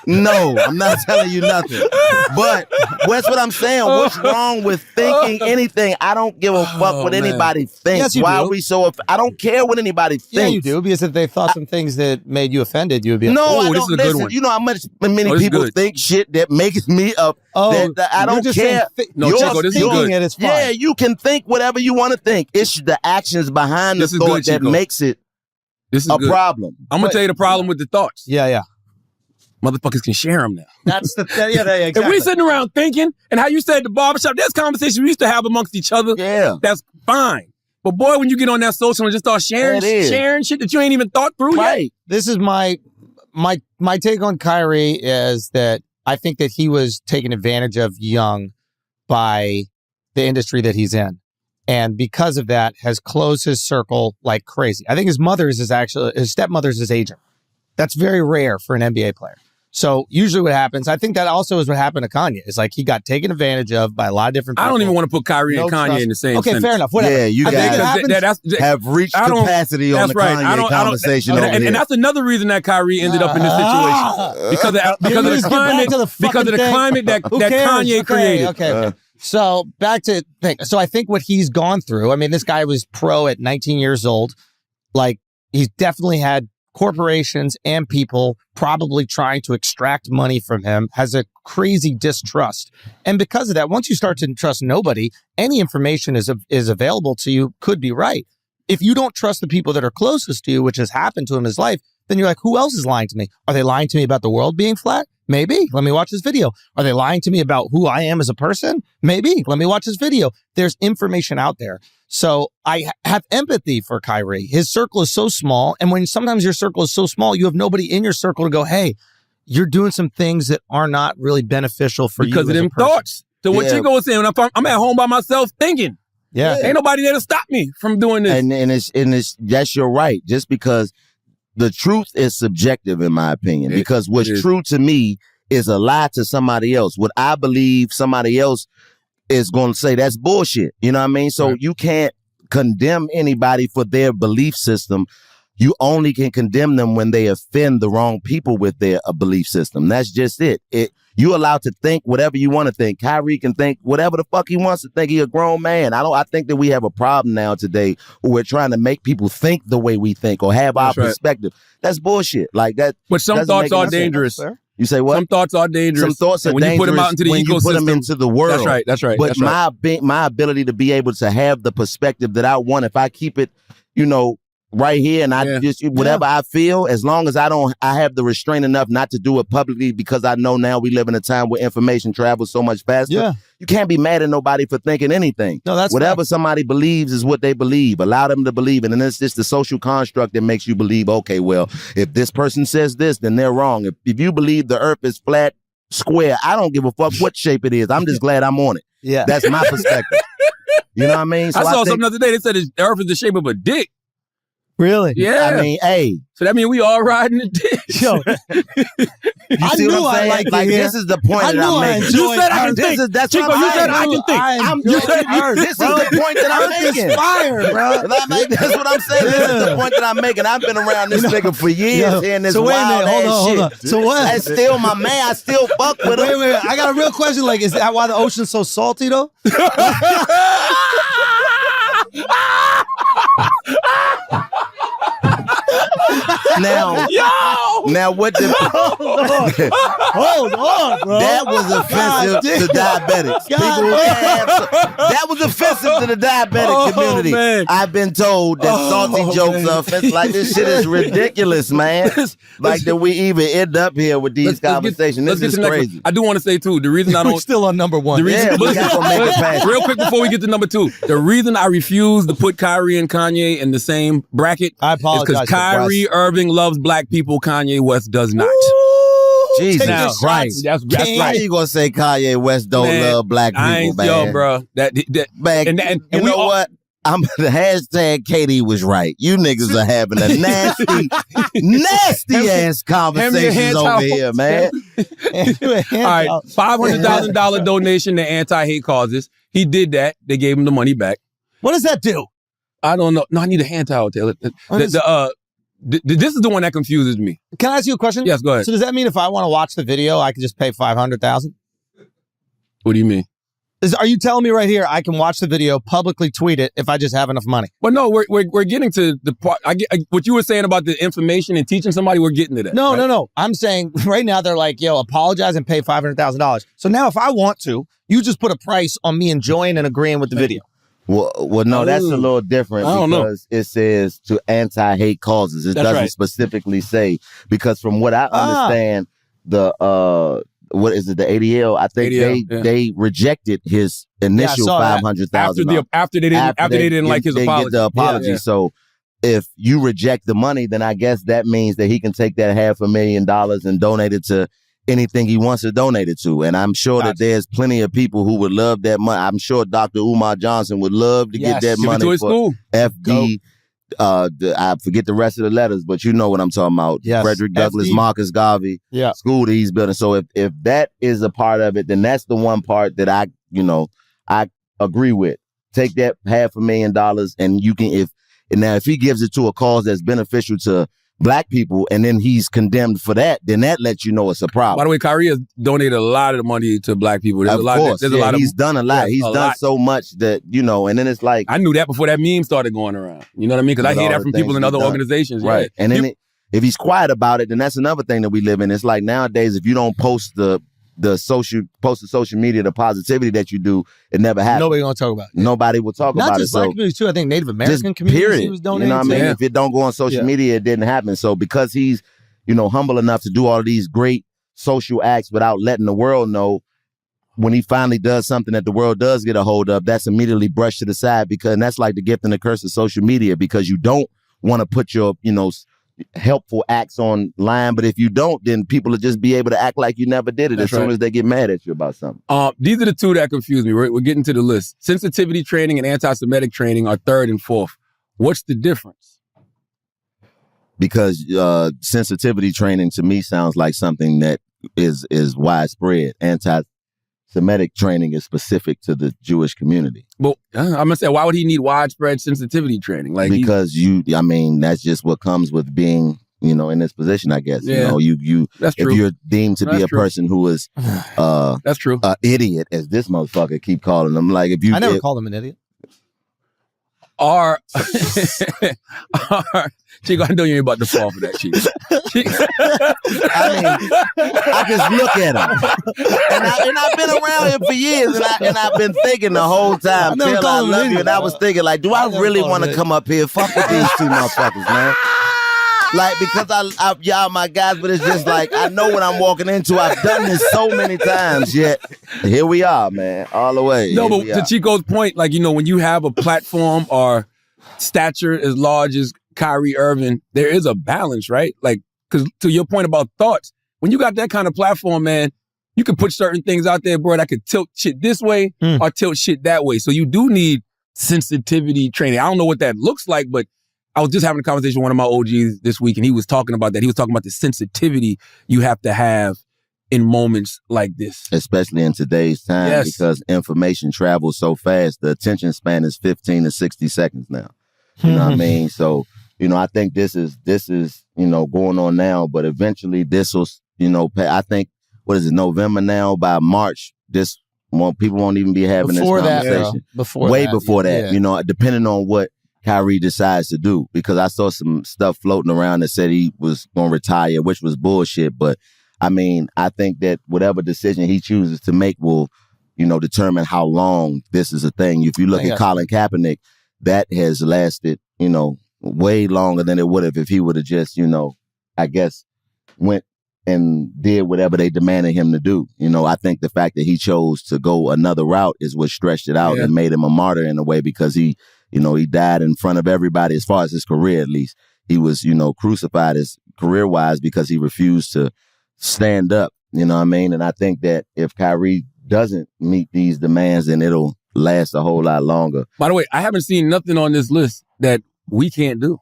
no, I'm not telling you nothing. But that's what I'm saying. What's wrong with thinking anything? I don't give a fuck what anybody thinks. Yes, you Why do. are we so? I don't care what anybody thinks. Yeah, you do, because if they thought some things that made you offended, you would be No, offended. I don't listen. You know how many people think shit that makes me up. That I don't just care. saying Chico, this is good. It is fine. Yeah, you can think whatever you want to think. It's the actions behind the thought that makes it a problem. I'm gonna tell you the problem with the thoughts. Yeah. Motherfuckers can share them now. That's the exactly. If we sitting around thinking, and how you said the barbershop, there's conversations we used to have amongst each other. Yeah, that's fine. But boy, when you get on that social and just start sharing shit that you ain't even thought through yet. This is my take on Kyrie is that I think that he was taken advantage of young by the industry that he's in. And because of that, has closed his circle like crazy. I think his stepmother's his agent. That's very rare for an NBA player. So usually what happens, I think that also is what happened to Kanye. It's like he got taken advantage of by a lot of different people. I don't even want to put Kyrie and Kanye in the same sentence. Fair enough. Whatever. Yeah, you guys have reached capacity on the Kanye conversation over here. And that's another reason that Kyrie ended up in this situation. Because of the climate that Kanye created. Okay. So back to so I think what he's gone through, I mean, this guy was pro at 19 years old. Like, he's definitely had corporations and people probably trying to extract money from him, has a crazy distrust. And because of that, once you start to trust nobody, any information is available to you could be right. If you don't trust the people that are closest to you, which has happened to him in his life, then you're like, who else is lying to me? Are they lying to me about the world being flat? Maybe. Let me watch this video. Are they lying to me about who I am as a person? Maybe. Let me watch this video. There's information out there. So I have empathy for Kyrie. His circle is so small. And when sometimes your circle is so small, you have nobody in your circle to go, hey, you're doing some things that are not really beneficial for you. Because of them thoughts. So what Chico was saying, when I'm at home by myself thinking, ain't nobody there to stop me from doing this. And it's that's your right. Just because the truth is subjective, in my opinion, because what's true to me is a lie to somebody else. What I believe somebody else is going to say, that's bullshit. You know what I mean? So you can't condemn anybody for their belief system. You only can condemn them when they offend the wrong people with their belief system. That's just it. You allowed to think whatever you want to think. Kyrie can think whatever the fuck he wants to think. He a grown man. I think that we have a problem now today where we're trying to make people think the way we think or have our perspective. That's bullshit. Like that. But some thoughts are dangerous. You say what? Some thoughts are dangerous. Some thoughts are when dangerous you put them out into the when ecosystem. you put them into the world. That's right. But my ability to be able to have the perspective that I want, if I keep it, right here, and I just whatever I feel, as long as I have the restraint enough not to do it publicly, because I know now we live in a time where information travels so much faster. Yeah. You can't be mad at nobody for thinking anything. No, that's whatever somebody believes is what they believe. Allow them to believe it. And it's just the social construct that makes you believe, okay, well, if this person says this, then they're wrong. If you believe the earth is flat, square, I don't give a fuck what shape it is. I'm just glad I'm on it. Yeah. That's my perspective. You know what I mean? So I saw something the other day. They said the earth is the shape of a dick. Really? Yeah. I mean, hey. So that means we all riding the dick. Yo. You see what I'm saying? Like, this is the point that I'm making. You said I can think. That's Chico, you said I can think. This is the point that I'm making. Inspired, bro. That's what I'm saying. This is the point that I'm making. I've been around this nigga for years, hearing this wild ass shit. Hold on. So what? That's still my man. I still fuck with him. Wait. I got a real question. Like, is that why the ocean's so salty, though? Now what the hold on, bro. That was offensive to diabetics. That was offensive to the diabetic community. Man. I've been told that salty jokes are offensive. Like, this shit is ridiculous, man. Like that we even end up here with these conversations. This is crazy. I do want to say too, the reason I don't We're still on number one. The reason, we got to make it past. Real quick before we get to number two, the reason I refuse to put Kyrie and Kanye in the same bracket I apologize, is because Kyrie Irving loves black people, Kanye West does not. Jesus Christ. That's How right. you gonna say Kanye West don't love black people, man? Yo, bro. Man, and you know what? I'm the hashtag Katie was right. You niggas are having a nasty ass conversations over here, man. All right, $500,000 donation to anti-hate causes. He did that. They gave him the money back. What does that do? I don't know. No, I need a hand towel, Taylor. This is the one that confuses me. Can I ask you a question? Yes, go ahead. So does that mean if I want to watch the video, I can just pay $500,000? What do you mean? Are you telling me right here I can watch the video, publicly tweet it if I just have enough money? But no, we're getting to the part. What you were saying about the information and teaching somebody, we're getting to that. No. I'm saying right now they're like, yo, apologize and pay $500,000. So now if I want to, you just put a price on me enjoying and agreeing with the video. Well, no, that's a little different because it says to anti-hate causes. It doesn't specifically say, because from what I understand, the what is it, the ADL? I think they rejected his initial $500,000 after they didn't like his apology. Get the apology. Yeah. So if you reject the money, then I guess that means that he can take that $500,000 and donate it to anything he wants to donate it to. And I'm sure that there's plenty of people who would love that money. I'm sure Dr. Umar Johnson would love to get that money for school. FD. I forget the rest of the letters, but you know what I'm talking about. Yes. Frederick Douglass, FD. Marcus Garvey, school that he's building. So if that is a part of it, then that's the one part that I agree with. Take that $500,000 and you can, if he gives it to a cause that's beneficial to black people and then he's condemned for that, then that lets you know it's a problem. By the way, Kyrie has donated a lot of the money to black people. There's a lot. He's done a lot. He's done so much that, and then it's like, I knew that before that meme started going around. You know what I mean? Because I hear that from people in other organizations. Right. Yeah. And then If he's quiet about it, then that's another thing that we live in. It's like nowadays, if you don't post the social media, the positivity that you do, it never happens. Nobody gonna talk about it. Nobody will talk about it. Not just black communities too. I think Native American communities period. he was donating. You know what I mean? to. If it don't go on social media, it didn't happen. So because he's, humble enough to do all of these great social acts without letting the world know, when he finally does something that the world does get a hold of, that's immediately brushed to the side, because and that's like the gift and the curse of social media, because you don't want to put your, helpful acts online, but if you don't, then people will just be able to act like you never did it as soon as they get mad at you about something. These are the two that confuse me. We're getting to the list. Sensitivity training and anti-Semitic training are third and fourth. What's the difference? Because sensitivity training to me sounds like something that is widespread. Anti-Semitic training is specific to the Jewish community. Well, I'm gonna say, why would he need widespread sensitivity training? Because that's just what comes with being, in this position, I guess. Yeah. That's if true. you're deemed to be a person who is that's true, an idiot, as this motherfucker keep calling them. Like I never called him an idiot. Chico, I know you ain't about to fall for that, Chico. I just look at him, and I've been around him for years, and I've been thinking the whole time, never Phil, I called him love an you, and I was thinking, like, do I really want to come up here, fuck with these two motherfuckers, man? Like, because y'all my guys, but it's just like, I know what I'm walking into. I've done this so many times, yet here we are, man, all the way. No, Here but we to are. Chico's point, when you have a platform or stature as large as Kyrie Irving, there is a balance, right? Because to your point about thoughts, when you got that kind of platform, man, you can put certain things out there, bro, that could tilt shit this way or tilt shit that way. So you do need sensitivity training. I don't know what that looks like, but I was just having a conversation with one of my OGs this week, and he was talking about that. He was talking about the sensitivity you have to have in moments like this. Especially in today's time, because information travels so fast. The attention span is 15 to 60 seconds now. You know what I mean? So, I think this is, going on now, but eventually this will, I think, what is it, November now? By March, people won't even be having Before this that, conversation. before Before that, yeah. Depending on what Kyrie decides to do, because I saw some stuff floating around that said he was going to retire, which was bullshit. But I think that whatever decision he chooses to make will, determine how long this is a thing. If you look at Colin Kaepernick, that has lasted, way longer than it would have if he would have just, I guess, went and did whatever they demanded him to do. I think the fact that he chose to go another route is what stretched it out and made him a martyr in a way, because he died in front of everybody, as far as his career, at least. He was, crucified as career-wise because he refused to stand up, And I think that if Kyrie doesn't meet these demands, then it'll last a whole lot longer. By the way, I haven't seen nothing on this list that we can't do.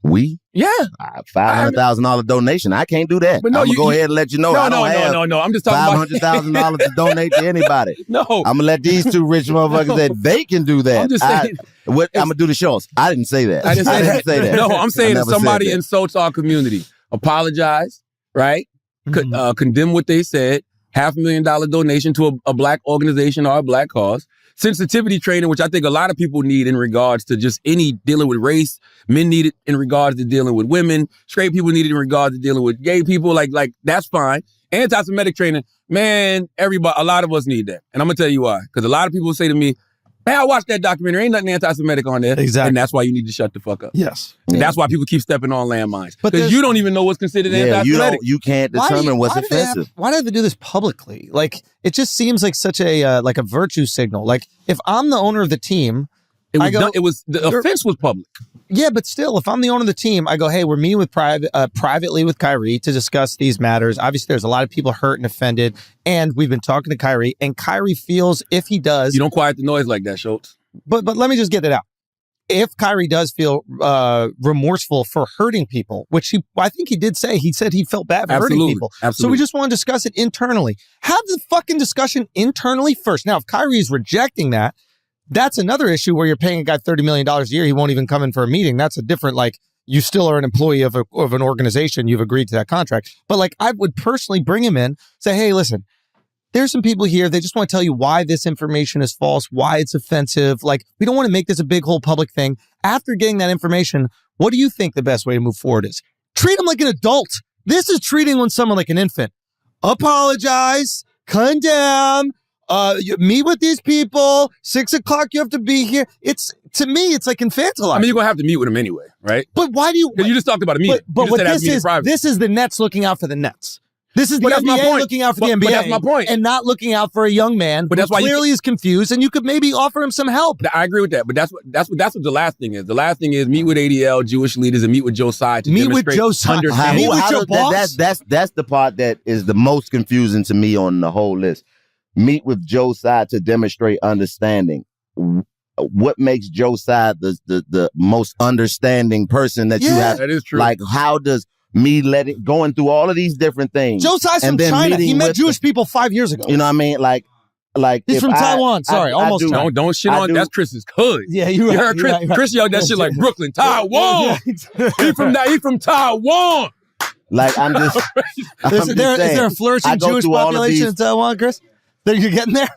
We? Yeah. $500,000 donation. I can't do that. But no, I'm going to go ahead and let you know. No, I don't have no. I'm just talking about $500,000 to donate to anybody. No. I'm going to let these two rich motherfuckers that they can do that. I'm just saying. I'm going to do the shows. I didn't say that. I didn't say that. No, I'm saying I if never somebody said that. insults our community, apologize, right? Condemn what they said, $500,000 donation to a black organization or a black cause. Sensitivity training, which I think a lot of people need in regards to just any dealing with race. Men need it in regards to dealing with women. Straight people need it in regards to dealing with gay people. Like that's fine. Anti-Semitic training, man, a lot of us need that. And I'm going to tell you why. Because a lot of people say to me, man, I watched that documentary. Ain't nothing anti-Semitic on there. Exactly. And that's why you need to shut the fuck up. Yes. And that's why people keep stepping on landmines. But Because you don't even know what's considered anti-Semitic. You can't determine what's offensive. Why do they have to do this publicly? It just seems like such a virtue signal. Like, if I'm the owner of the team, the offense was public. Yeah, but still, if I'm the owner of the team, I go, hey, we're meeting with privately with Kyrie to discuss these matters. Obviously, there's a lot of people hurt and offended, and we've been talking to Kyrie, and Kyrie feels if he does... You don't quiet the noise like that, Schultz. But let me just get it out. If Kyrie does feel remorseful for hurting people, which I think he did say, he said he felt bad for hurting people. So we just want to discuss it internally. Have the fucking discussion internally first. Now, if Kyrie is rejecting that, that's another issue where you're paying a guy $30 million a year. He won't even come in for a meeting. That's a different, you still are an employee of an organization. You've agreed to that contract. But I would personally bring him in, say, hey, listen, there's some people here. They just want to tell you why this information is false, why it's offensive. We don't want to make this a big whole public thing. After getting that information, what do you think the best way to move forward is? treat him like an adult. This is treating someone like an infant. Apologize, condemn, meet with these people, 6 o'clock, you have to be here. To me, it's like infantilized. I mean, you're going to have to meet with him anyway, right? But why do you? Because you just talked about a meeting. But what this is the Nets looking out for the Nets. This is the NBA looking out for the NBA. But that's my point. And not looking out for a young man but that's who why clearly is confused, and you could maybe offer him some help. I agree with that, but that's what the last thing is. The last thing is meet with ADL, Jewish leaders, and meet with Josiah to demonstrate understanding. Meet with your boss? That's the part that is the most confusing to me on the whole list. Meet with Josiah to demonstrate understanding. What makes Josiah the most understanding person that you have? That is true. Like, how does me going through all of these different things? Josiah's from China. He met Jewish people 5 years ago. You know what I mean? Like he's from Taiwan. Sorry, almost. Don't shit on. That's Chris's hood. Yeah, you heard Chris. Right. Chris yelled that shit like Brooklyn, Taiwan. He from Taiwan. Like I'm just. Is there a flourishing Jewish population in Taiwan, Chris? That you're getting there?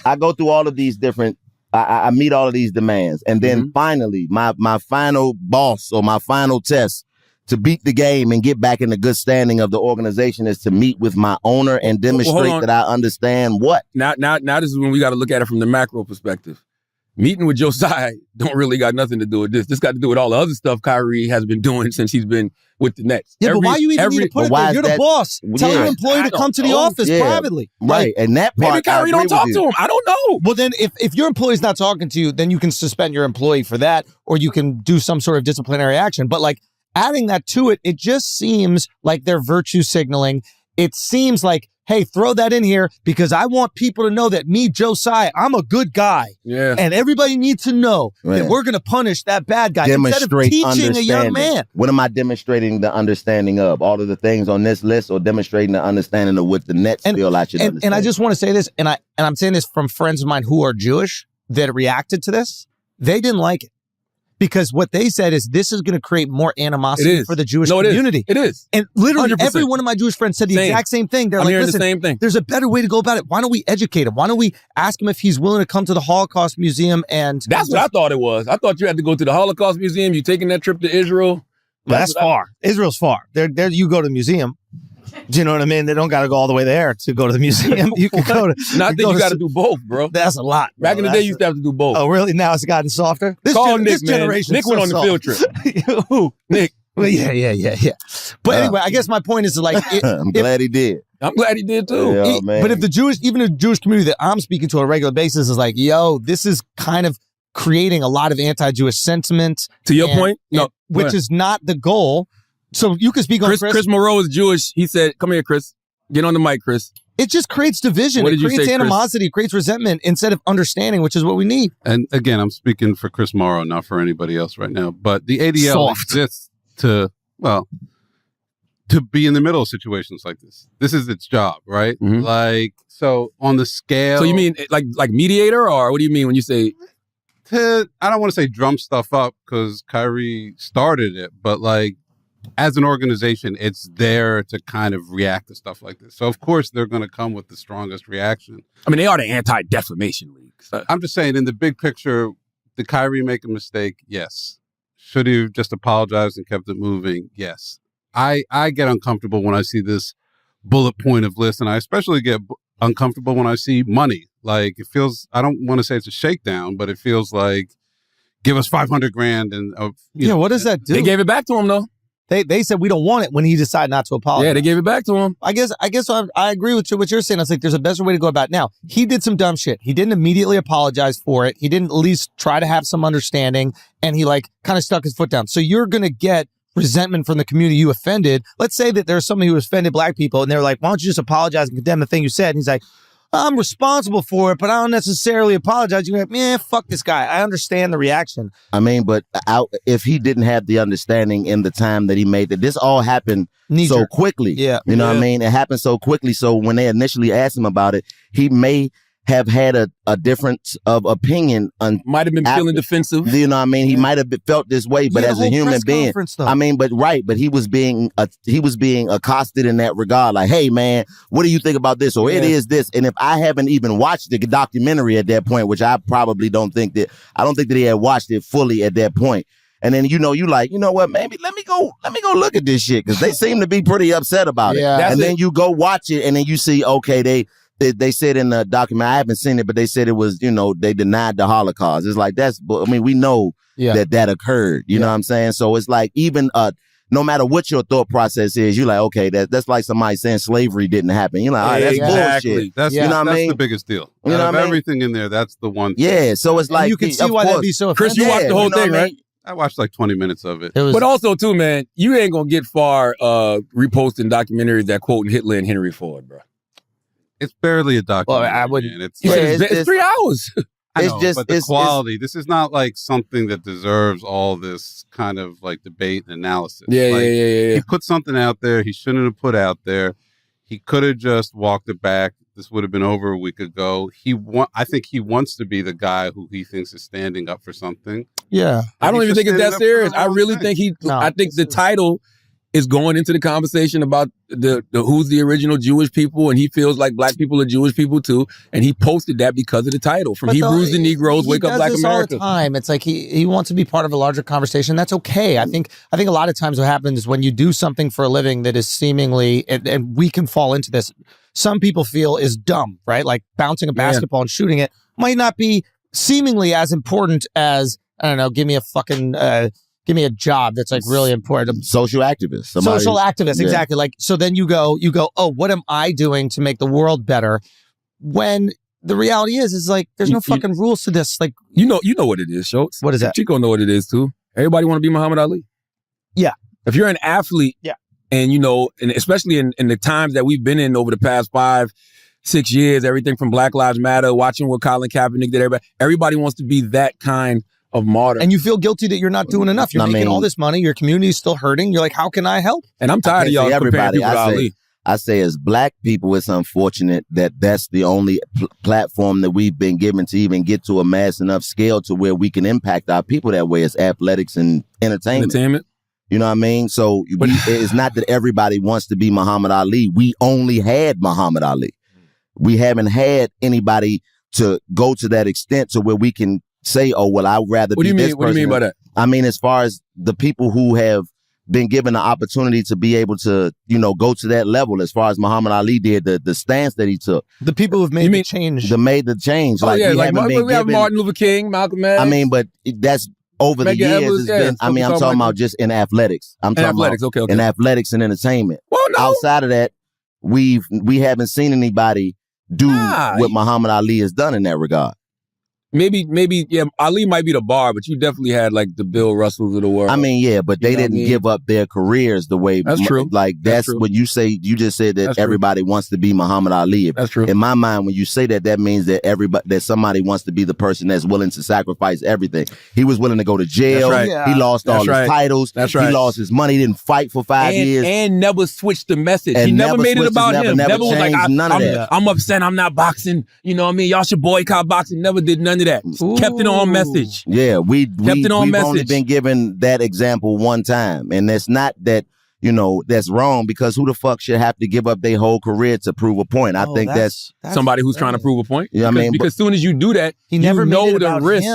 I go through all of these different. I meet all of these demands, and then finally, my final boss or my final test to beat the game and get back in the good standing of the organization is to meet with my owner and demonstrate that I understand what. Now this is when we got to look at it from the macro perspective. Meeting with Josiah don't really got nothing to do with this. This got to do with all the other stuff Kyrie has been doing since he's been with the Nets. Yeah, but why you even need to put it there? You're the boss. Tell your employee to come to the office privately. Right, and that part, maybe Kyrie don't talk to him. I don't know. Well, then if your employee's not talking to you, then you can suspend your employee for that, or you can do some sort of disciplinary action. But like adding that to it, it just seems like they're virtue signaling. It seems like, hey, throw that in here because I want people to know that me, Josiah, I'm a good guy. Yeah. And everybody needs to know that we're going to punish that bad guy instead of teaching a young man. What am I demonstrating the understanding of? All of the things on this list, or demonstrating the understanding of what the Nets feel I should understand? And I just want to say this, and I'm saying this from friends of mine who are Jewish that reacted to this. They didn't like it. Because what they said is this is going to create more animosity for the Jewish community. It is. And literally 100%. Every one of my Jewish friends said the exact same thing. They're like, listen, the same thing. There's a better way to go about it. Why don't we educate him? Why don't we ask him if he's willing to come to the Holocaust Museum? And that's what I thought it was. I thought you had to go to the Holocaust Museum. You taking that trip to Israel. That's far. Israel's far. There you go to the museum. Do you know what I mean? They don't got to go all the way there to go to the museum. You can go to. I think you got to do both, bro. That's a lot. Bro. Back in the day, you used to have to do both. Oh, really? Now it's gotten softer. This generation. Nick went on the field trip. Who? Nick. Well, yeah. But anyway, I guess my point is like, I'm glad he did. I'm glad he did too. Yeah, but if the Jewish community that I'm speaking to on a regular basis is like, yo, this is kind of creating a lot of anti-Jewish sentiment. To your point, no, which is not the goal. So you can speak on Chris Moreau is Jewish. He said, "Come here, Chris. Get on the mic, Chris." It just creates division. It creates animosity. It creates resentment instead of understanding, which is what we need. And again, I'm speaking for Chris Morrow, not for anybody else right now. But the ADL exists to be in the middle of situations like this. This is its job, right? Mm-hmm. Like, so on the scale. So you mean like mediator, or what do you mean when you say? I don't want to say drum stuff up because Kyrie started it, but like, as an organization, it's there to kind of react to stuff like this. So, of course, they're going to come with the strongest reaction. I mean, they are the anti-defamation league. So. I'm just saying, in the big picture, did Kyrie make a mistake? Yes. Should he have just apologized and kept it moving? Yes. I get uncomfortable when I see this bullet point of list, and I especially get uncomfortable when I see money. Like, it feels, I don't want to say it's a shakedown, but it feels like, give us $500,000 and what does that do? They gave it back to him, though. They said we don't want it when he decided not to apologize. Yeah, they gave it back to him. I guess I agree with what you're saying. It's like there's a better way to go about it. Now, he did some dumb shit. He didn't immediately apologize for it. He didn't at least try to have some understanding, and he like kind of stuck his foot down. So you're going to get resentment from the community you offended. Let's say that there's somebody who offended black people, and they're like, why don't you just apologize and condemn the thing you said? And he's like, I'm responsible for it, but I don't necessarily apologize. You're like, man, fuck this guy. I understand the reaction. I mean, but if he didn't have the understanding in the time that he made that, this all happened so quickly. Yeah. You know what I mean? It happened so quickly. So when they initially asked him about it, he may have had a difference of opinion. Might have been feeling defensive. You know what I mean? He might have felt this way, but as a human being, I mean, but he was being accosted in that regard. Like, hey man, what do you think about this? Or it is this. And if I haven't even watched the documentary at that point, which I probably don't think that he had watched it fully at that point. And then, you know, you like, you know what, maybe let me go look at this shit, because they seem to be pretty upset about it. And then you go watch it, and then you see, okay, they said in the document, I haven't seen it, but they said it was, you know, they denied the Holocaust. It's like, we know that occurred. You know what I'm saying? So it's like, even no matter what your thought process is, you're like, okay, that's like somebody saying slavery didn't happen. You're like, all right, that's bullshit. That's, you know what I mean? The biggest deal. You know Out of everything in there, that's the one thing. Yeah, so it's like, you can see why that'd be so offensive. Chris, you watched the whole thing, right? I watched like 20 minutes of it. But also, too, man, you ain't going to get far reposting documentaries that quoting Hitler and Henry Ford, bro. It's barely a documentary. Well, I wouldn't. It's 3 hours. I know, but the quality. This is not like something that deserves all this kind of like debate and analysis. Yeah. He put something out there he shouldn't have put out there. He could have just walked it back. This would have been over a week ago. I think he wants to be the guy who he thinks is standing up for something. Yeah. I don't even think it's that serious. I really think I think the title is going into the conversation about the who's the original Jewish people, and he feels like black people are Jewish people too, and he posted that because of the title, From Hebrews to Negroes, Wake Up Black America. All the time. It's like he wants to be part of a larger conversation. That's okay. I think a lot of times what happens is when you do something for a living that is seemingly, and we can fall into this, some people feel is dumb, right? Like bouncing a basketball and shooting it might not be seemingly as important as, I don't know, give me a job that's like really important. Social activist. Social activist, exactly. Like, so then you go, oh, what am I doing to make the world better? When the reality is like, there's no fucking rules to this. Like, you know what it is, Schultz. What is that? Chico know what it is too. Everybody want to be Muhammad Ali. Yeah. If you're an athlete, and you know, and especially in the times that we've been in over the past 5-6 years, everything from Black Lives Matter, watching what Colin Kaepernick did, everybody wants to be that kind of martyr. And you feel guilty that you're not doing enough. You're making all this money. Your community is still hurting. You're like, how can I help? And I'm tired of y'all comparing people to Ali. I say as black people, it's unfortunate that that's the only platform that we've been given to even get to a mass enough scale to where we can impact our people that way, as athletics and entertainment. You know what I mean? So it's not that everybody wants to be Muhammad Ali. We only had Muhammad Ali. We haven't had anybody to go to that extent to where we can say, oh, well, I'd rather be this person. What do you mean by that? I mean, as far as the people who have been given the opportunity to be able to, you know, go to that level, as far as Muhammad Ali did, the stance that he took. The people who've made the change. Made the change. Oh, like, we have Martin Luther King, Malcolm X. I mean, but that's over the years. It's been, I'm talking about just in athletics. I'm talking about in athletics and entertainment. Well, no. Outside of that, we haven't seen anybody do what Muhammad Ali has done in that regard. Maybe, yeah, Ali might be the bar, but you definitely had like the Bill Russells of the world. I mean, yeah, but they didn't give up their careers the way. That's true. Like, that's what you say. You just said that everybody wants to be Muhammad Ali. That's true. In my mind, when you say that, that means that that somebody wants to be the person that's willing to sacrifice everything. He was willing to go to jail. That's right. He lost all his titles. That's right. He lost his money. He didn't fight for 5 years. And never switched the message. And he never made it about him. Never was like, I'm upset, I'm not boxing. You know what I mean? Y'all should boycott boxing. Never did none of that. Kept it on message. Yeah, we've only been given that example one time. And it's not that, you know, that's wrong, because who the fuck should have to give up their whole career to prove a point? I think that's somebody who's trying to prove a point. Yeah, I mean, because as soon as you do that, you know the risk.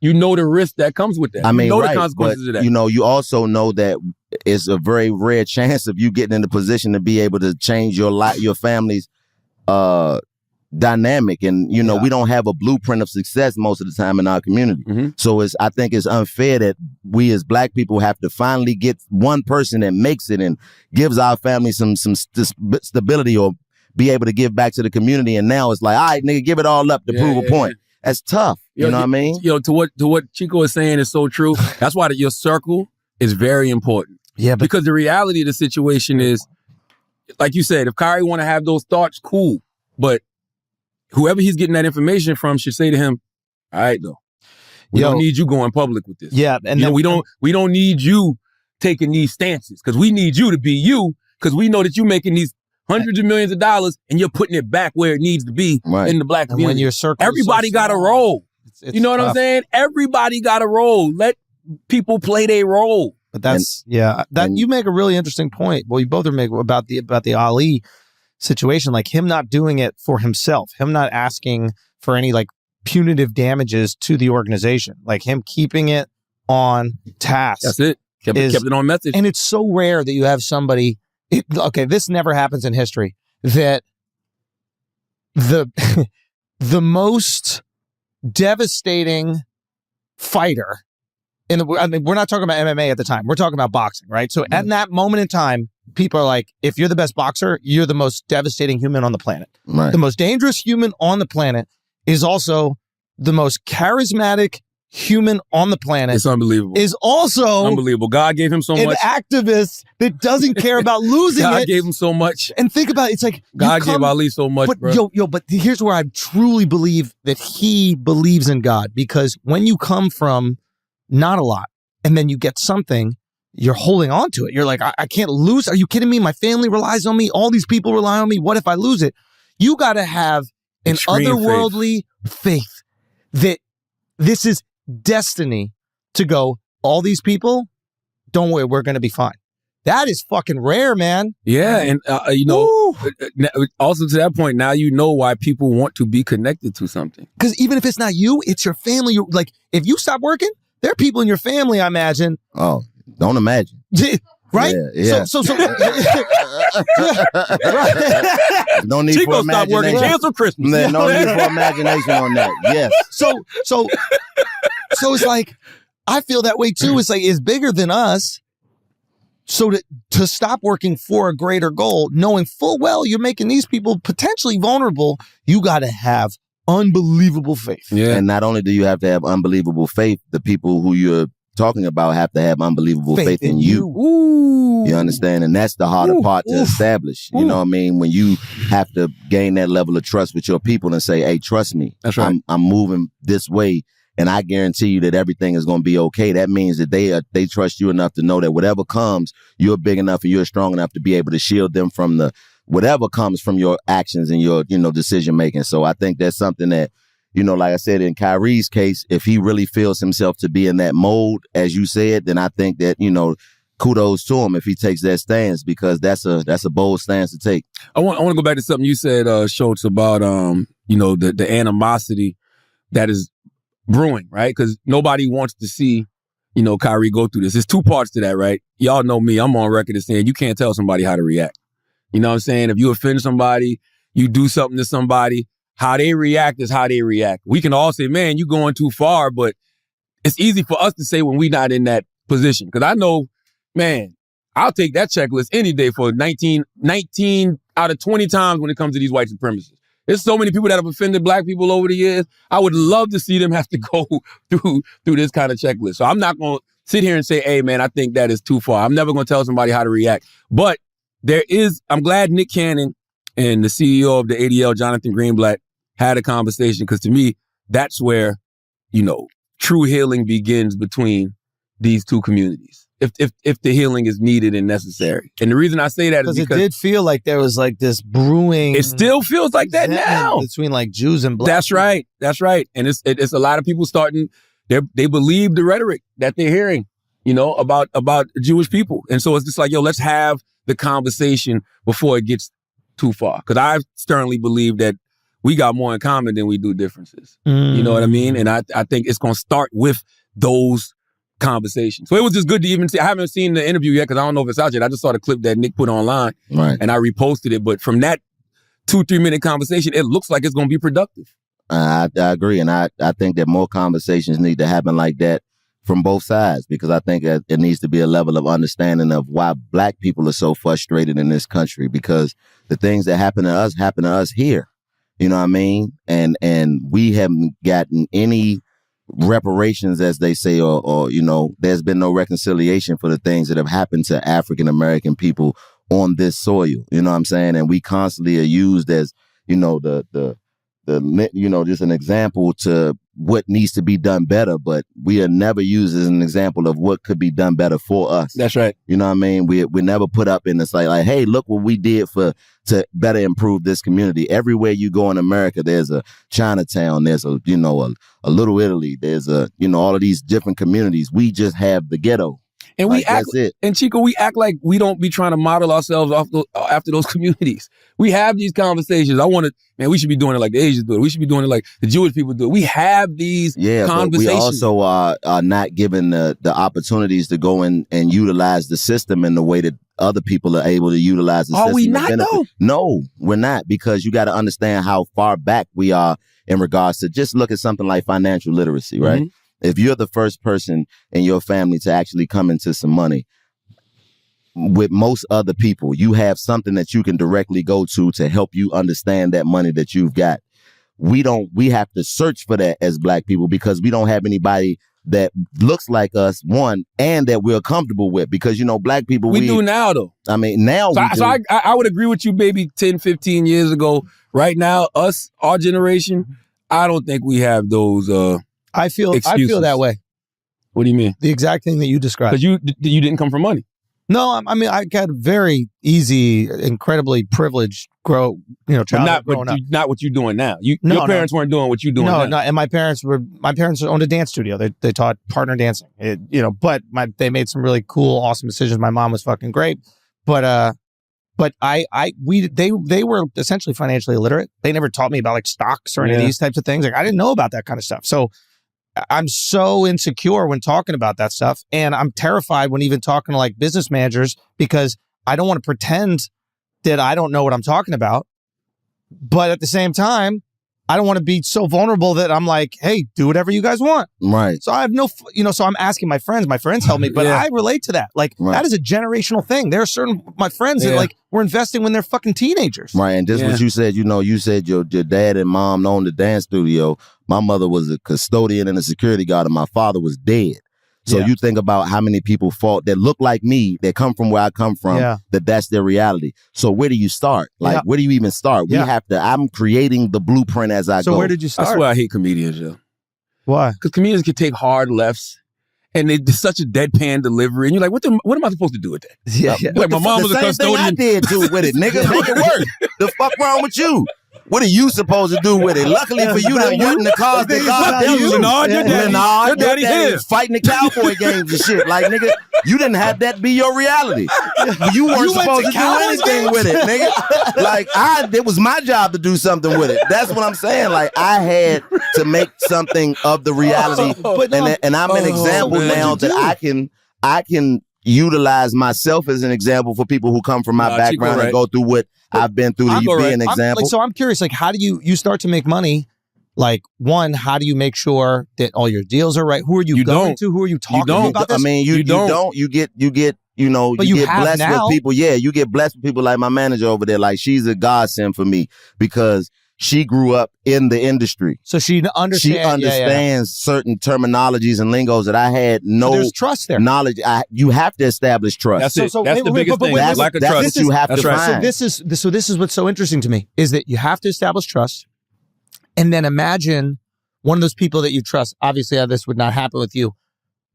You know the risk that comes with that. I mean, you know the consequences of that. You know, you also know that it's a very rare chance of you getting in the position to be able to change your life, your family's dynamic. And, you know, we don't have a blueprint of success most of the time in our community. So I think it's unfair that we as black people have to finally get one person that makes it and gives our family some stability, or be able to give back to the community. And now it's like, all right, nigga, give it all up to prove a point. That's tough. You know what I mean? You know, to what Chico is saying is so true. That's why your circle is very important. Yeah, because the reality of the situation is, like you said, if Kyrie want to have those thoughts, cool. But whoever he's getting that information from should say to him, all right, though, we don't need you going public with this. Yeah. And we don't need you taking these stances, because we need you to be you, because we know that you're making these hundreds of millions of dollars and you're putting it back where it needs to be in the black community. And when your circle, everybody got a role. You know what I'm saying? Everybody got a role. Let people play their role. But that's you make a really interesting point. Well, you both are making about the Ali situation, like him not doing it for himself, him not asking for any like punitive damages to the organization, like him keeping it on task. That's it. Kept it on message. And it's so rare that you have somebody. Okay, this never happens in history. That the most devastating fighter I mean, we're not talking about MMA at the time. We're talking about boxing, right? So at that moment in time, people are like, if you're the best boxer, you're the most devastating human on the planet. Right. The most dangerous human on the planet is also the most charismatic human on the planet. It's unbelievable. Is also unbelievable. God gave him so an much. activist that doesn't care about losing God it. gave him so much. And think about it. It's like God gave Ali so much, but bro. But here's where I truly believe that he believes in God, because when you come from not a lot and then you get something, you're holding on to it. You're like, I can't lose. Are you kidding me? My family relies on me. All these people rely on me. What if I lose it? You got to have an Extreme otherworldly faith that this is destiny to go, all these people, don't worry, we're going to be fine. That is fucking rare, man. Yeah, and also to that point, now you know why people want to be connected to something. Because even if it's not you, it's your family. You're, like, if you stop working, there are people in your family, I imagine. Oh, don't imagine. Right? Yeah. So no need Chico for stop imagination. working, cancel Christmas. No need for imagination on that. Yes. So it's like, I feel that way too. It's like, it's bigger than us. So to stop working for a greater goal, knowing full well you're making these people potentially vulnerable, you got to have unbelievable faith. Yeah. And not only do you have to have unbelievable faith, the people who you're talking about have to have unbelievable faith in you. Ooh. You understand? And that's the harder part to establish. You know what I mean? When you have to gain that level of trust with your people and say, hey, trust me. That's right. I'm moving this way, and I guarantee you that everything is going to be okay. That means that they trust you enough to know that whatever comes, you're big enough and you're strong enough to be able to shield them from whatever comes from your actions and your, decision making. So I think that's something that, like I said, in Kyrie's case, if he really feels himself to be in that mode, as you said, then I think that, kudos to him if he takes that stance, because that's a bold stance to take. I want to go back to something you said, Schultz, about the animosity that is brewing, right? Because nobody wants to see, Kyrie go through this. There's two parts to that, right? Y'all know me. I'm on record as saying you can't tell somebody how to react. You know what I'm saying? If you offend somebody, you do something to somebody, how they react is how they react. We can all say, man, you going too far, but it's easy for us to say when we're not in that position. Because I know, man, I'll take that checklist any day for 19 out of 20 times when it comes to these white supremacists. There's so many people that have offended black people over the years. I would love to see them have to go through this kind of checklist. So I'm not going to sit here and say, hey, man, I think that is too far. I'm never going to tell somebody how to react. But I'm glad Nick Cannon and the CEO of the ADL, Jonathan Greenblatt, had a conversation, because to me, that's where, true healing begins between these two communities. If the healing is needed and necessary. And the reason I say that is because it did feel like there was like this brewing. It still feels like that now. Between like Jews and black. That's right. That's right. And it's a lot of people starting, they believe the rhetoric that they're hearing, about Jewish people. And so it's just like, let's have the conversation before it gets too far. Because I sternly believe that we got more in common than we do differences. You know what I mean? And I think it's going to start with those conversations. So it was just good to even see. I haven't seen the interview yet because I don't know if it's out yet. I just saw the clip that Nick put online, right, and I reposted it. But from that 2-3 minute conversation, it looks like it's going to be productive. I agree. And I think that more conversations need to happen like that from both sides, because I think that it needs to be a level of understanding of why black people are so frustrated in this country, because the things that happen to us here. You know what I mean? And we haven't gotten any reparations, as they say, or there's been no reconciliation for the things that have happened to African American people on this soil. You know what I'm saying? And we constantly are used as, just an example to what needs to be done better, but we are never used as an example of what could be done better for us. That's right. You know what I mean? We never put up in this like, hey, look what we did to better improve this community. Everywhere you go in America, there's a Chinatown, there's a Little Italy, there's all of these different communities. We just have the ghetto. And we Like, act, that's it. and Chico, we act like we don't be trying to model ourselves after those communities. We have these conversations. Man, we should be doing it like the Asians do it. We should be doing it like the Jewish people do it. We have these conversations. But we also are not given the opportunities to go in and utilize the system in the way that other people are able to utilize the system. Are we to not, benefit. though? No, we're not, because you got to understand how far back we are in regards to just look at something like financial literacy, right? Mm-hmm. If you're the first person in your family to actually come into some money, with most other people, you have something that you can directly go to help you understand that money that you've got. We have to search for that as Black people because we don't have anybody that looks like us, one, and that we're comfortable with, because, you know, Black people, we do now, though. I mean, now we do. So I would agree with you maybe 10, 15 years ago. Right now, our generation, I don't think we have those I feel that way. What do you mean? The exact thing that you described. Because you didn't come from money. No, I mean, I got very easy, incredibly privileged childhood growing up. Not what you're doing now. Your parents weren't doing what you're doing now. No, and my parents owned a dance studio. They taught partner dancing. But they made some really cool, awesome decisions. My mom was fucking great, but they were essentially financially illiterate. They never taught me about like stocks or any of these types of things. Like I didn't know about that kind of stuff. So I'm so insecure when talking about that stuff. And I'm terrified when even talking to like business managers, because I don't want to pretend that I don't know what I'm talking about. But at the same time, I don't want to be so vulnerable that I'm like, hey, do whatever you guys want. Right. So I have so I'm asking my friends help me, but I relate to that. Like that is a generational thing. There are certain, my friends that like were investing when they're fucking teenagers. Right. And just what you said, you said your dad and mom owned the dance studio. My mother was a custodian and a security guard, and my father was dead. So you think about how many people fought that look like me, that come from where I come from, that's their reality. So where do you start? Like, where do you even start? I'm creating the blueprint as I go. So where did you start? That's why I hate comedians, yo. Why? Because comedians can take hard lefts, and it's such a deadpan delivery, and you're like, what am I supposed to do with that? Like my mom was a custodian. I did do with it, nigga. Make it work. The fuck wrong with you? What are you supposed to do with it? Luckily for you, that wasn't the cause that God dealt you. Your daddy is fighting the cowboy games and shit. Like, nigga, you didn't have that be your reality. You weren't supposed to do anything with it, nigga. Like, it was my job to do something with it. That's what I'm saying. Like, I had to make something of the reality. And I'm an example now that I can utilize myself as an example for people who come from my background and go through what I've been through to be an example. So I'm curious, like, how do you start to make money? Like, one, how do you make sure that all your deals are right? Who are you going to? Who are you talking to about this? I mean, you don't. You get blessed with people. Yeah, you get blessed with people like my manager over there. Like, she's a godsend for me because she grew up in the industry. So she understands certain terminologies and lingos that I had there's trust there. Knowledge. You have to establish trust. That's it. That's the biggest thing. That's what you have to find. So this is what's so interesting to me is that you have to establish trust, and then imagine one of those people that you trust. Obviously, this would not happen with you,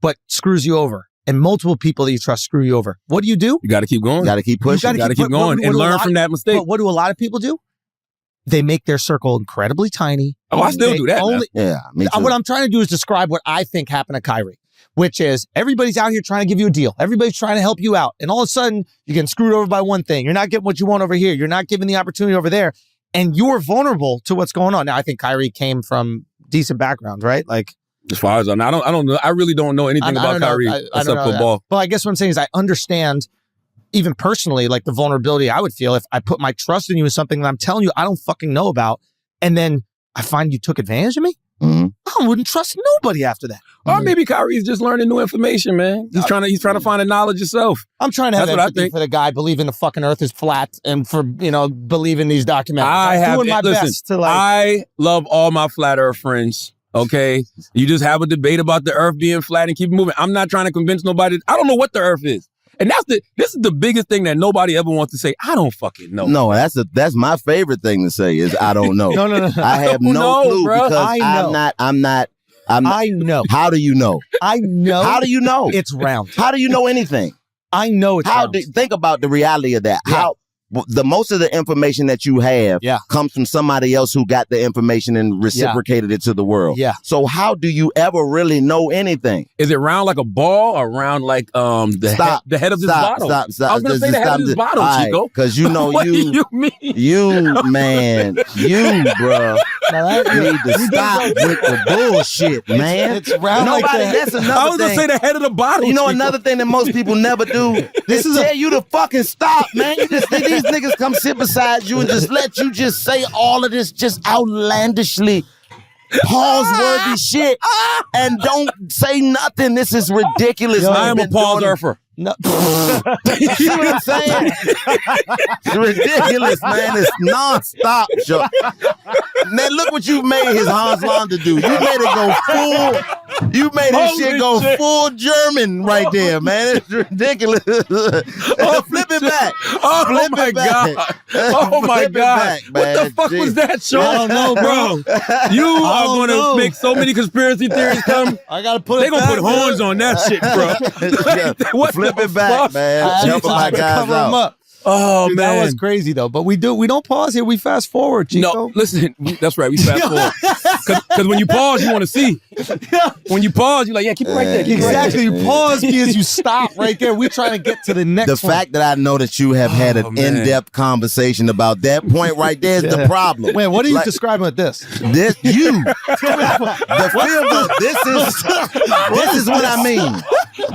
but screws you over. And multiple people that you trust screw you over. What do? You got to keep going. You got to keep pushing. You got to keep going and learn from that mistake. But what do a lot of people do? They make their circle incredibly tiny. Oh, I still do that. Me too. What I'm trying to do is describe what I think happened to Kyrie, which is everybody's out here trying to give you a deal. Everybody's trying to help you out. And all of a sudden, you're getting screwed over by one thing. You're not getting what you want over here. You're not given the opportunity over there. And you're vulnerable to what's going on. Now, I think Kyrie came from decent backgrounds, right? Like, as far as I know, I don't know. I really don't know anything about Kyrie except football. Well, I guess what I'm saying is I understand, even personally, like the vulnerability I would feel if I put my trust in you in something that I'm telling you I don't fucking know about, and then I find you took advantage of me. Mm-hmm. I wouldn't trust nobody after that. Or maybe Kyrie's just learning new information, man. He's trying to find the knowledge himself. I'm trying to have empathy for the guy believing the fucking earth is flat and for believing these documentaries. I'm doing my best to I love all my flat earth friends. Okay, you just have a debate about the earth being flat and keep moving. I'm not trying to convince nobody. I don't know what the earth is. And this is the biggest thing that nobody ever wants to say. I don't fucking know. No, that's my favorite thing to say is I don't know. No. I have no clue because I'm not. I know. How do you know? I know. How do you know? It's round. How do you know anything? I know it's round. Think about the reality of that. Yeah. the most of the information that you have comes from somebody else who got the information and reciprocated it to the world. Yeah. So how do you ever really know anything? Is it round like a ball or round like the head of this bottle? Stop. I was gonna say the head of this bottle, Chico. Because you know What do you mean? You man, you bro. need to stop with the bullshit, man. It's round Nobody. like that. That's another I was thing. gonna say the head of the bottle. You know Chico. another thing that most people never do. This is tell you to fucking stop, man. You just these niggas come sit beside you and just let you just say all of this just outlandishly pause-worthy shit and don't say nothing. This is ridiculous. Yo, man. I am a pause surfer. No. You see what I'm saying? It's ridiculous, man. It's non-stop. Show. Man, look what you made his Hans Landa do. You made it go full. You made his shit go full German right there, man. It's ridiculous. Flip it back. Oh Flip my it back. God. Oh my Flip it God. back, What man. the fuck was that, Sean? I don't know, bro. You I are don't going to know. make so many conspiracy theories come. I gotta put. They're going to put horns on that shit, bro. What Flip the it back, fuck? man. Helping my guys cover him out. up. Oh, Dude, man. that was crazy though. But we don't pause here. We fast forward, Chico. No, listen. That's right. We fast forward. Because when you pause, you want to see. When you pause, you're like, yeah, keep it right there. Keep it right Exactly. there. You pause because you stop right there. We're trying to get to the next The one. fact that I know that you have had an man. in-depth conversation about that point right there is the problem. Wait, what are you Like, describing with this? This you. The film. This is what I mean.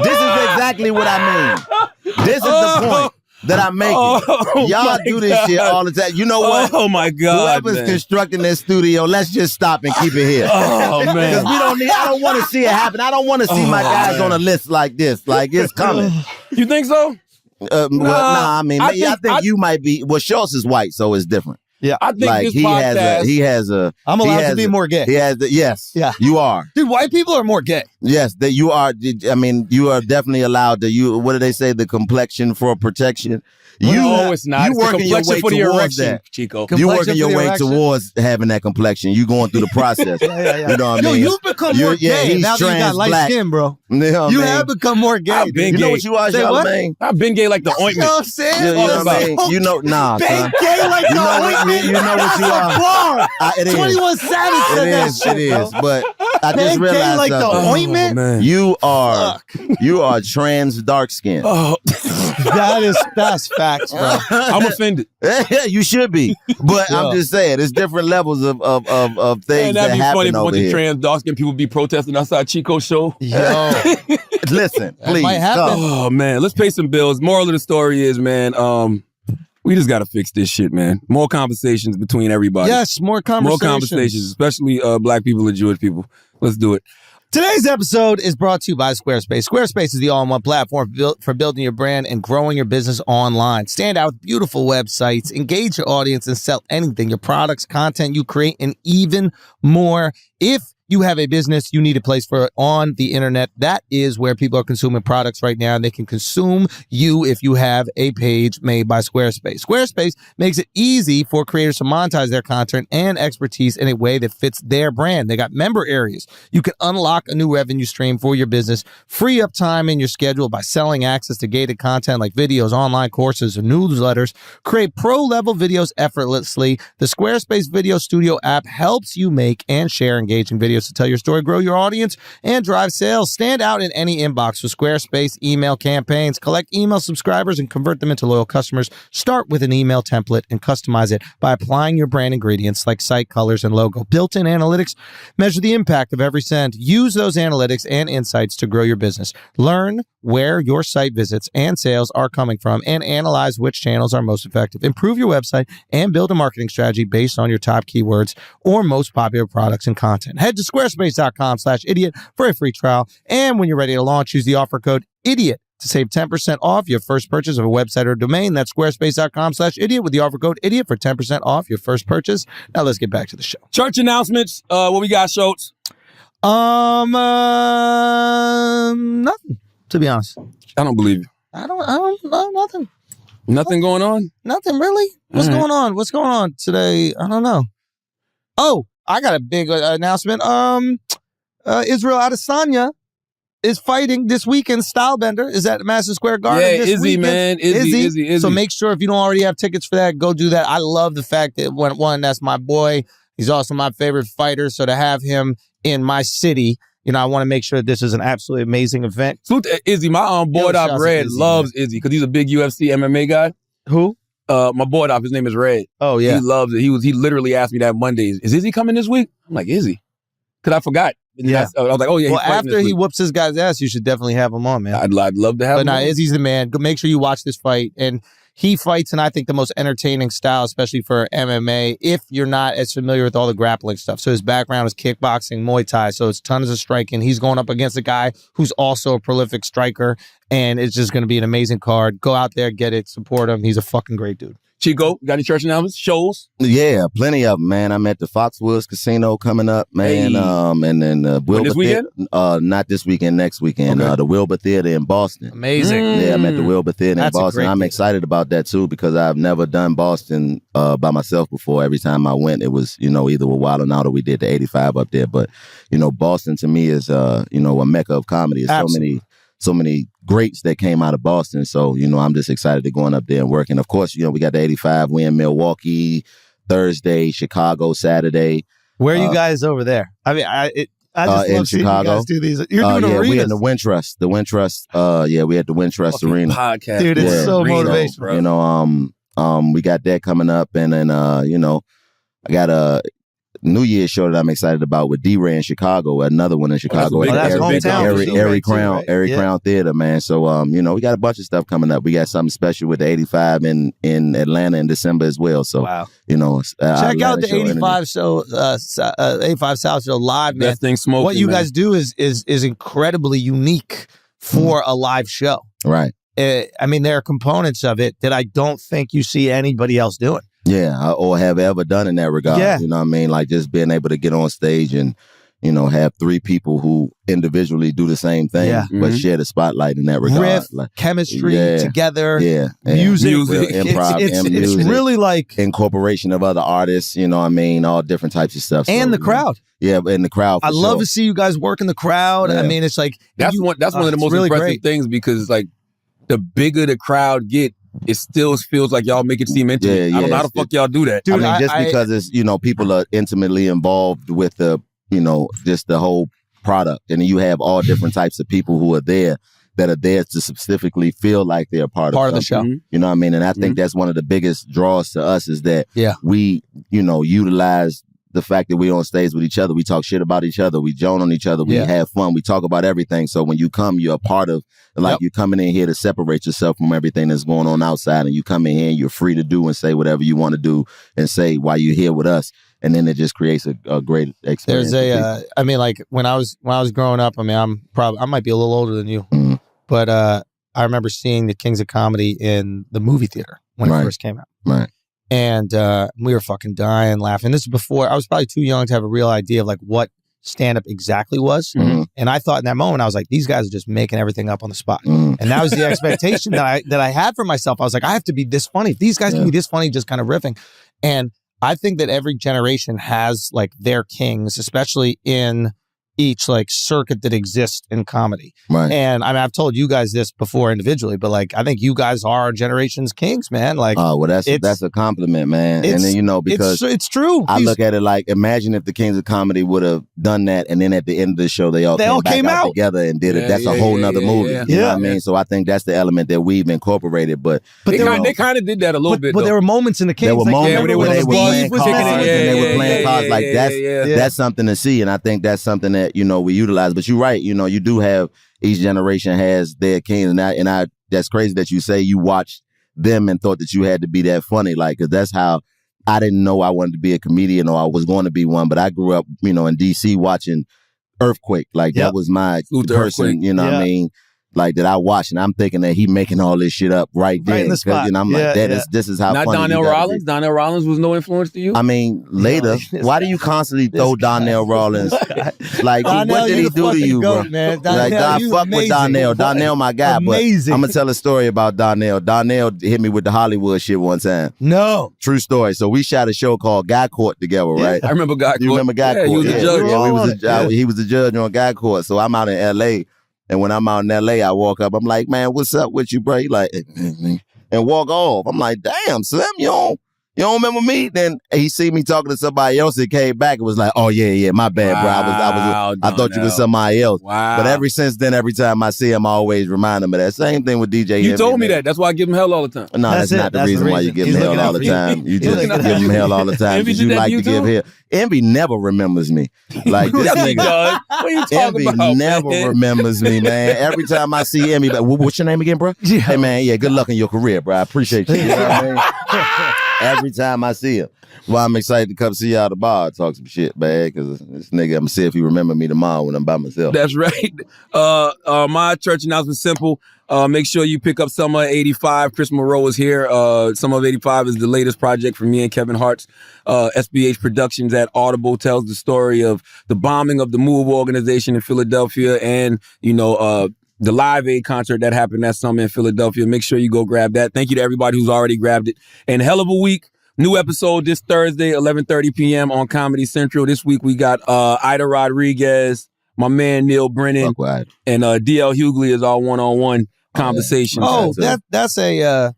This is exactly what I mean. This is the point that I'm making. Oh, Y'all my do this God. shit all the time. You know what? Oh my God, Whoever's man. constructing this studio, let's just stop and keep it here. Oh, man. Because we don't need. I don't want to see it happen. I don't want to see my guys on a list like this. Like it's coming. You think so? Nah, I mean, I I think think- you might be. Well, Schultz is white, so it's different. Yeah, I think Like this he podcast. has a. I'm he allowed has to be a- more gay. He has the yes. Yeah. You are. Dude, white people are more gay. Yes, that you are. I mean, you are definitely allowed to. You. What do they say? The complexion for protection. No, it's not. You It's the working your complexion way for the towards erection, that. Chico. You Complexion working your for the way erection? towards having that complexion. You going through the process. Yeah. You know what I Yo, mean? you've become more gay he's now that you got trans light black. skin, bro. You know what I You mean? have become more gay. I've been You know gay. what you are, Say what? Charlamagne? I've been gay like the You know ointment. what I'm saying? You know what I mean? You know, nah, Been son. gay like You the know what- ointment. you know what you That's are. a bar. It is. 21 Savage said that shit, It is. bro. But I just Been gay realized like the something. ointment. man. You are trans dark skin. Oh, That's facts, bro. I'm offended. You should be, but Yeah. I'm just saying it's different levels of things Man, that that'd be funny happen if a over bunch of here. trans dark skinned people be protesting outside Chico's show. Yo, Listen, That please might happen. come. Oh man, let's pay some bills. Moral of the story is, man, we just gotta fix this shit, man. More conversations between everybody. yes, more More conversations. conversations, especially black people and Jewish people. Let's do it. Today's episode is brought to you by Squarespace. Squarespace is the all-in-one platform for building your brand and growing your business online. Stand out with beautiful websites, engage your audience, and sell anything, your products, content you create, and even more. If you have a business, you need a place for it on the internet. That is where people are consuming products right now. They can consume you if you have a page made by Squarespace. Squarespace makes it easy for creators to monetize their content and expertise in a way that fits their brand. They got member areas. You can unlock a new revenue stream for your business, free up time in your schedule by selling access to gated content like videos, online courses, or newsletters. Create pro-level videos effortlessly. The Squarespace Video Studio app helps you make and share engaging videos to tell your story, grow your audience, and drive sales. Stand out in any inbox with Squarespace email campaigns. Collect email subscribers and convert them into loyal customers. Start with an email template and customize it by applying your brand ingredients like site colors and logo. Built-in analytics measure the impact of every send. Use those analytics and insights to grow your business. Learn where your site visits and sales are coming from and analyze which channels are most effective. Improve your website and build a marketing strategy based on your top keywords or most popular products and content. Head to squarespace.com/idiot for a free trial. And when you're ready to launch, use the offer code IDIOT to save 10% off your first purchase of a website or domain. That's squarespace.com/idiot with the offer code IDIOT for 10% off your first purchase. Now let's get back to the show. Church announcements. What we got, Schultz? Nothing, to be honest. I don't believe you. I don't know, nothing. Nothing going on? Nothing really. What's All right. going on? What's going on today? I don't know. Oh, I got a big announcement. Israel Adesanya is fighting this weekend. Stylebender is at Madison Square Garden. Yeah, this Izzy, weekend. man. Izzy. So make sure if you don't already have tickets for that, go do that. I love the fact that one, that's my boy. He's also my favorite fighter. So to have him in my city, I want to make sure that this is an absolutely amazing event. Salute to Izzy. My boy Dop Red loves Izzy because he's a big UFC MMA guy. Who? My boy Dop, his name is Red. Oh yeah, he loves it. He literally asked me that Monday, "Is Izzy coming this week?" I'm like, "Izzy," because I forgot. And Yeah. I was like, "Oh yeah." Well, he's fighting after this he week. whoops this guy's ass, you should definitely have him on, man. I'd love to have him. But on. Izzy's the man. Go make sure you watch this fight. And he fights in, I think, the most entertaining style, especially for MMA, if you're not as familiar with all the grappling stuff. So his background is kickboxing, Muay Thai, so it's tons of striking. He's going up against a guy who's also a prolific striker, and it's just going to be an amazing card. Go out there, get it, support him. He's a fucking great dude. Chico, got any church announcements? Shows? Yeah, plenty of them, man. I'm at the Foxwoods Casino coming up, man. Hey. And then Wilbur this weekend? not this weekend, next weekend. Okay. The Wilbur Theater in Boston. Amazing. Yeah, I'm at the Wilbur Theater in That's a Boston. great I'm theater. excited about that too because I've never done Boston by myself before. Every time I went, it was either with Wild 'N Out or we did the 85 up there. But Boston to me is a mecca of comedy. There's so many greats that came out of Boston. So, I'm just excited to going up there and working. Of course, we got the 85. We in Milwaukee Thursday, Chicago Saturday. Where are you guys over there? I mean, I just in love seeing you Chicago. guys do these. You're doing yeah, arenas. we in the Wintrust. The Wintrust. We at the Wintrust Arena. Podcast. Dude, it's Yeah. so Reno, motivational. bro. We got that coming up, and then I got a New Year's show that I'm excited about with D-Ray in Chicago. Another one in Chicago. big- that's hometown. Airy Crown Theater, man. So we got a bunch of stuff coming up. We got something special with the 85 in Atlanta in December as well. So Wow. check Check out the 85 show, 85 South Show live, man. That thing smoking. What you man. guys do is incredibly unique for a live show. Right. I mean, there are components of it that I don't think you see anybody else doing. Yeah, or have ever done in that regard. Yeah. You know what I mean? Like just being able to get on stage and, have three people who individually do the same thing, Yeah. but share the spotlight in that regard. Riff, Like, chemistry, yeah, together, yeah, music. Real improv it's and music. it's really like, incorporation of other artists, all different types of stuff. and So, the crowd. Yeah, and the crowd. For I love sure. to see you guys work in the crowd. I Yeah. mean, it's like That's one of the it's most really impressive great. things because like the bigger the crowd get, it still feels like y'all make it seem intimate. Yeah, I don't know yeah, how the fuck y'all do that. Dude, I mean, just I- because it's people are intimately involved with the just the whole product, and you have all different types of people who are there that are there to specifically feel like they're part Part of the something. show. You know what I mean? And I think that's one of the biggest draws to us is that Yeah. we utilize the fact that we're on stage with each other. We talk shit about each other. We joan on each other. We Yeah. have fun. We talk about everything. So when you come, you're a part of, like, Yep. you're coming in here to separate yourself from everything that's going on outside. And you come in here and you're free to do and say whatever you want to do and say while you're here with us. And then it just creates a great experience. There's I mean, like when I was growing up, I mean, I might be a little older than you, Mhm. but I remember seeing the Kings of Comedy in the movie theater when it Right. first came out. Right. And we were fucking dying laughing. This is before I was probably too young to have a real idea of like what stand-up exactly was. Mhm. And I thought in that moment, I was like, these guys are just making everything up on the spot. Mhm. And that was the expectation that I had for myself. I was like, I have to be this funny. If these guys can be this funny, just kind of riffing. And I think that every generation has like their kings, especially in each like circuit that exists in comedy. Right. And I mean, I've told you guys this before individually, but like, I think you guys are our generation's kings, man. Like, Oh, well, that's a compliment, man. And then, because it's true. I These- look at it like, imagine if the Kings of Comedy would have done that, and then at the end of the show, they all came back out together and did it. Yeah, That's yeah, a whole yeah, nother yeah, movie. yeah. You know Yeah. what I mean? So I think that's the element that we've incorporated. But They there were- kind of did that a little bit. but though. there were moments in the Kings. there were like, moments remember where when they were Steve playing was cards missing? and they were playing cards. Like yeah. that's something to see, and I think that's something that we utilize. But you're right. You do have each generation has their kings, and I that's crazy that you say you watched them and thought that you had to be that funny. Like, 'cause that's how I didn't know I wanted to be a comedian or I was going to be one. But I grew up, in DC watching Earthquake. Like Yep. that was my Salute to person. Earthquake. You know what I mean? Like that I watched, and I'm thinking that he making all this shit up right Right in then. the 'Cause, spot. I'm Yeah, like, yeah. this is how Not funny Donnell you gotta be. Rollins. Donnell Rollins was no influence to you. I mean, later, why do you constantly throw Donnell Rollins? Like, Donnell, what did you he the do to fucking you, goat, bro? man. Like, Donnell, God, you fuck with amazing. Donnell. Donnell, my guy. Amazing. But I'm gonna tell a story about Donnell. Donnell hit me with the Hollywood shit one time. No. True story. So we shot a show called Guy Court together, right? I remember Guy Court. You remember Guy Yeah, Court? he was a judge. Yeah, he was a judge on Guy Court. So I'm out in L.A. And when I'm out in LA, I walk up, I'm like, man, what's up with you, bro? He like, and walk off. I'm like, damn, Slim, you don't remember me? Then he see me talking to somebody else and came back and was like, oh yeah, my bad, bro. I thought you was somebody else. Wow. But ever since then, every time I see him, I always remind him of that. Same thing with DJ. You Envy, told me man. that. That's why I give him hell all the time. No, that's not the reason why you give him hell all the time. You just give him hell all the time Envy because did you that like to you to give too? hell. Envy never remembers me. Like this Yes, he nigga. does. What are you talking Envy about, never man? remembers me, man. Every time I see Envy, like, what's your name again, bro? Hey, man, yeah, good luck in your career, bro. I appreciate you. You know what I mean? Every time I see him. Well, I'm excited to come see y'all at the bar, talk some shit, man, because this nigga, I'm going to see if he remember me tomorrow when I'm by myself. That's right. My church announcement simple. Make sure you pick up Summer 85. Chris Moreau is here. Summer 85 is the latest project from me and Kevin Hart's SBH Productions at Audible. Tells the story of the bombing of the MOVE organization in Philadelphia and, the Live Aid concert that happened that summer in Philadelphia. Make sure you go grab that. Thank you to everybody who's already grabbed it. And hell of a week. New episode this Thursday, 11:30 p.m. on Comedy Central. This week we got Ida Rodriguez, my man Neil Brennan, and DL Hughley is our one-on-one conversation. Oh, that's an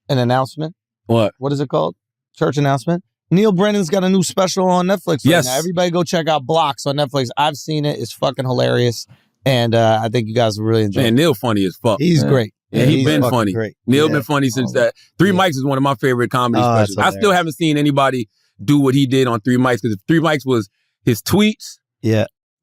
announcement. What is it called? Church announcement. Neil Brennan's got a new special on Netflix right now. Everybody go check out Blocks on Netflix. I've seen it. It's fucking hilarious. And I think you guys will really enjoy it. Man, Neil funny as fuck. He's great. Yeah, he's been fucking funny. great. Neil Yeah. been funny since that. Three Mics is one of my favorite comedy that's specials. I still hilarious. haven't seen anybody do what he did on Three Mics, because Three Mics was his tweets,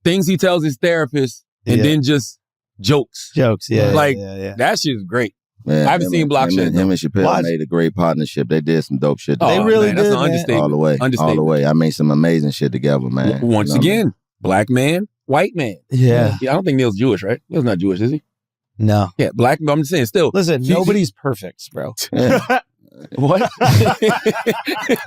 things he tells his therapist, and then just jokes. That shit's great. Man, I haven't seen Block shit. Him and Chappelle made a great partnership. They did some dope shit. Oh, They really man, that's did, an understatement. All the way. All the Understatement. way. I made some amazing shit together, man. Once You know what I mean? again, black man, white man. Yeah. I don't think Neil's Jewish, right? Neil's not Jewish, is he? No. Yeah, black. I'm just saying. Still, Listen, nobody's perfect, bro. What?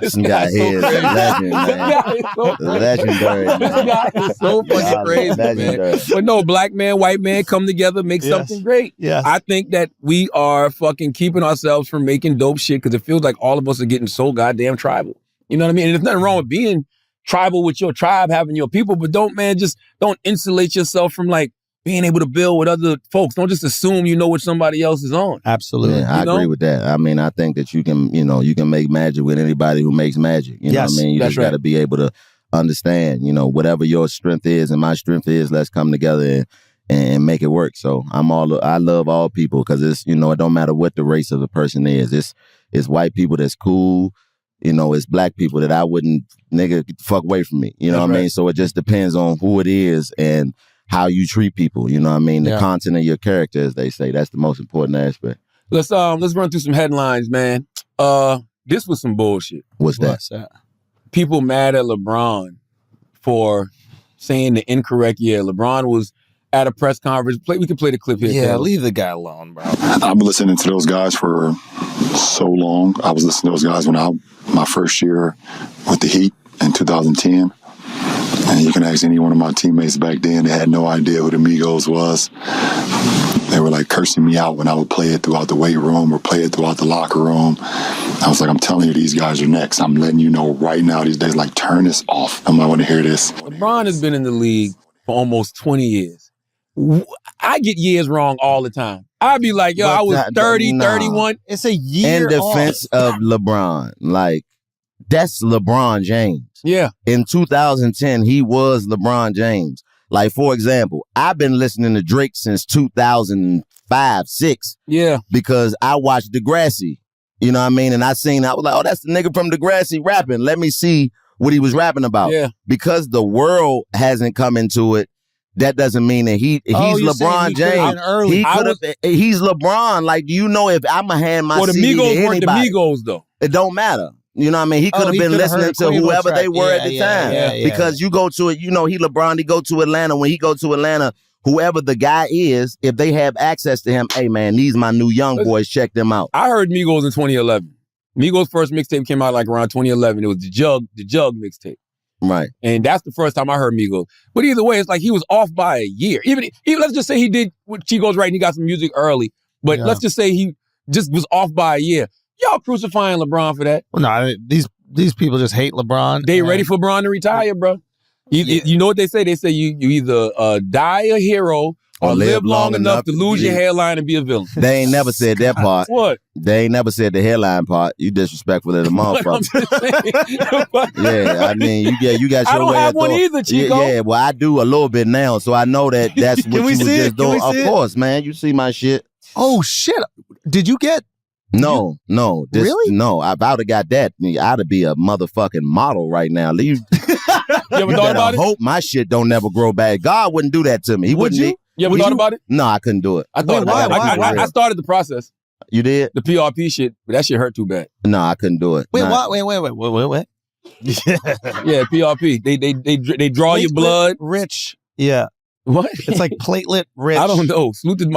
This guy here is a legend, man. Legendary, man. This guy is so fucking crazy, man. But no, black man, white man come together, make something great. Yeah. I think that we are fucking keeping ourselves from making dope shit because it feels like all of us are getting so goddamn tribal. You know what I mean? And there's nothing wrong with being tribal with your tribe, having your people, but don't insulate yourself from like being able to build with other folks. Don't just assume you know what somebody else is on. Absolutely. Yeah, I agree with that. I mean, I think that you can make magic with anybody who makes magic. You know what I mean? You just got to be able to understand, whatever your strength is and my strength is, let's come together and make it work. So I love all people because it's, it don't matter what the race of the person is. It's white people that's cool. It's black people that I wouldn't, get the fuck away from me. You know what I mean? So it just depends on who it is and how you treat people, you know what I mean? The content of your character, as they say, that's the most important aspect. Let's run through some headlines, man. This was some bullshit. What's that? People mad at LeBron for saying the incorrect year. LeBron was at a press conference. We can play the clip here. Yeah, Taylor. leave the guy alone, bro. I've been listening to those guys for so long. I was listening to those guys my first year with the Heat in 2010. And you can ask any one of my teammates back then, they had no idea who the Migos was. They were like cursing me out when I would play it throughout the weight room or play it throughout the locker room. I was like, I'm telling you, these guys are next. I'm letting you know right now these days, like, turn this off. I might want to hear this. LeBron has been in the league for almost 20 years. I get years wrong all the time. I'd be like, I was 30, 31. It's a year in defense of LeBron, like, that's LeBron James. Yeah. In 2010, he was LeBron James. Like, for example, I've been listening to Drake since 2005, 6. Yeah. Because I watched Degrassi. You know what I mean? And I was like, oh, that's the nigga from Degrassi rapping. Let me see what he was rapping about. Yeah. Because the world hasn't come into it, that doesn't mean that he's LeBron James. He's LeBron. Like, do you know if I'm going to hand my the CD Migos to weren't anybody? the Migos, though. It don't matter. You know what I mean? He could have been listening to whoever they were at the time. Because you go to it, he LeBron, he go to Atlanta. When he go to Atlanta, whoever the guy is, if they have access to him, hey man, these my new young boys, check them out. I heard Migos in 2011. Migos' first mixtape came out like around 2011. It was the Jug mixtape. Right. And that's the first time I heard Migos. But either way, it's like he was off by a year. Even let's just say he did what Chico's right and he got some music early. But let's just say he just was off by a year. Y'all crucifying LeBron for that. Well, no, these people just hate LeBron. They ready for LeBron to retire, bro. You know what they say? They say you either die a hero or live long enough to lose your hairline and be a villain. They ain't never said that part. What? They ain't never said the hairline part. You disrespectful as a motherfucker. Yeah, I mean, you got your I don't way have of one thought. either, Chico. Yeah, well, I do a little bit now, so I know that that's what you was just doing. Of course, man. You see my shit. Oh shit! Did you get? No. Really? No, I about to got that. I'd be a motherfucking model right now. You ever thought about it? Hope my shit don't never grow back. God wouldn't do that to me. He Would wouldn't. you? You ever thought about it? No, I couldn't do it. I thought about it. I started the process. You did? The PRP shit, but that shit hurt too bad. No, I couldn't do it. Wait, Nah. what? Wait. Yeah, PRP. They draw your blood. Rich. Yeah. What? It's like platelet rich. I don't know. Salute to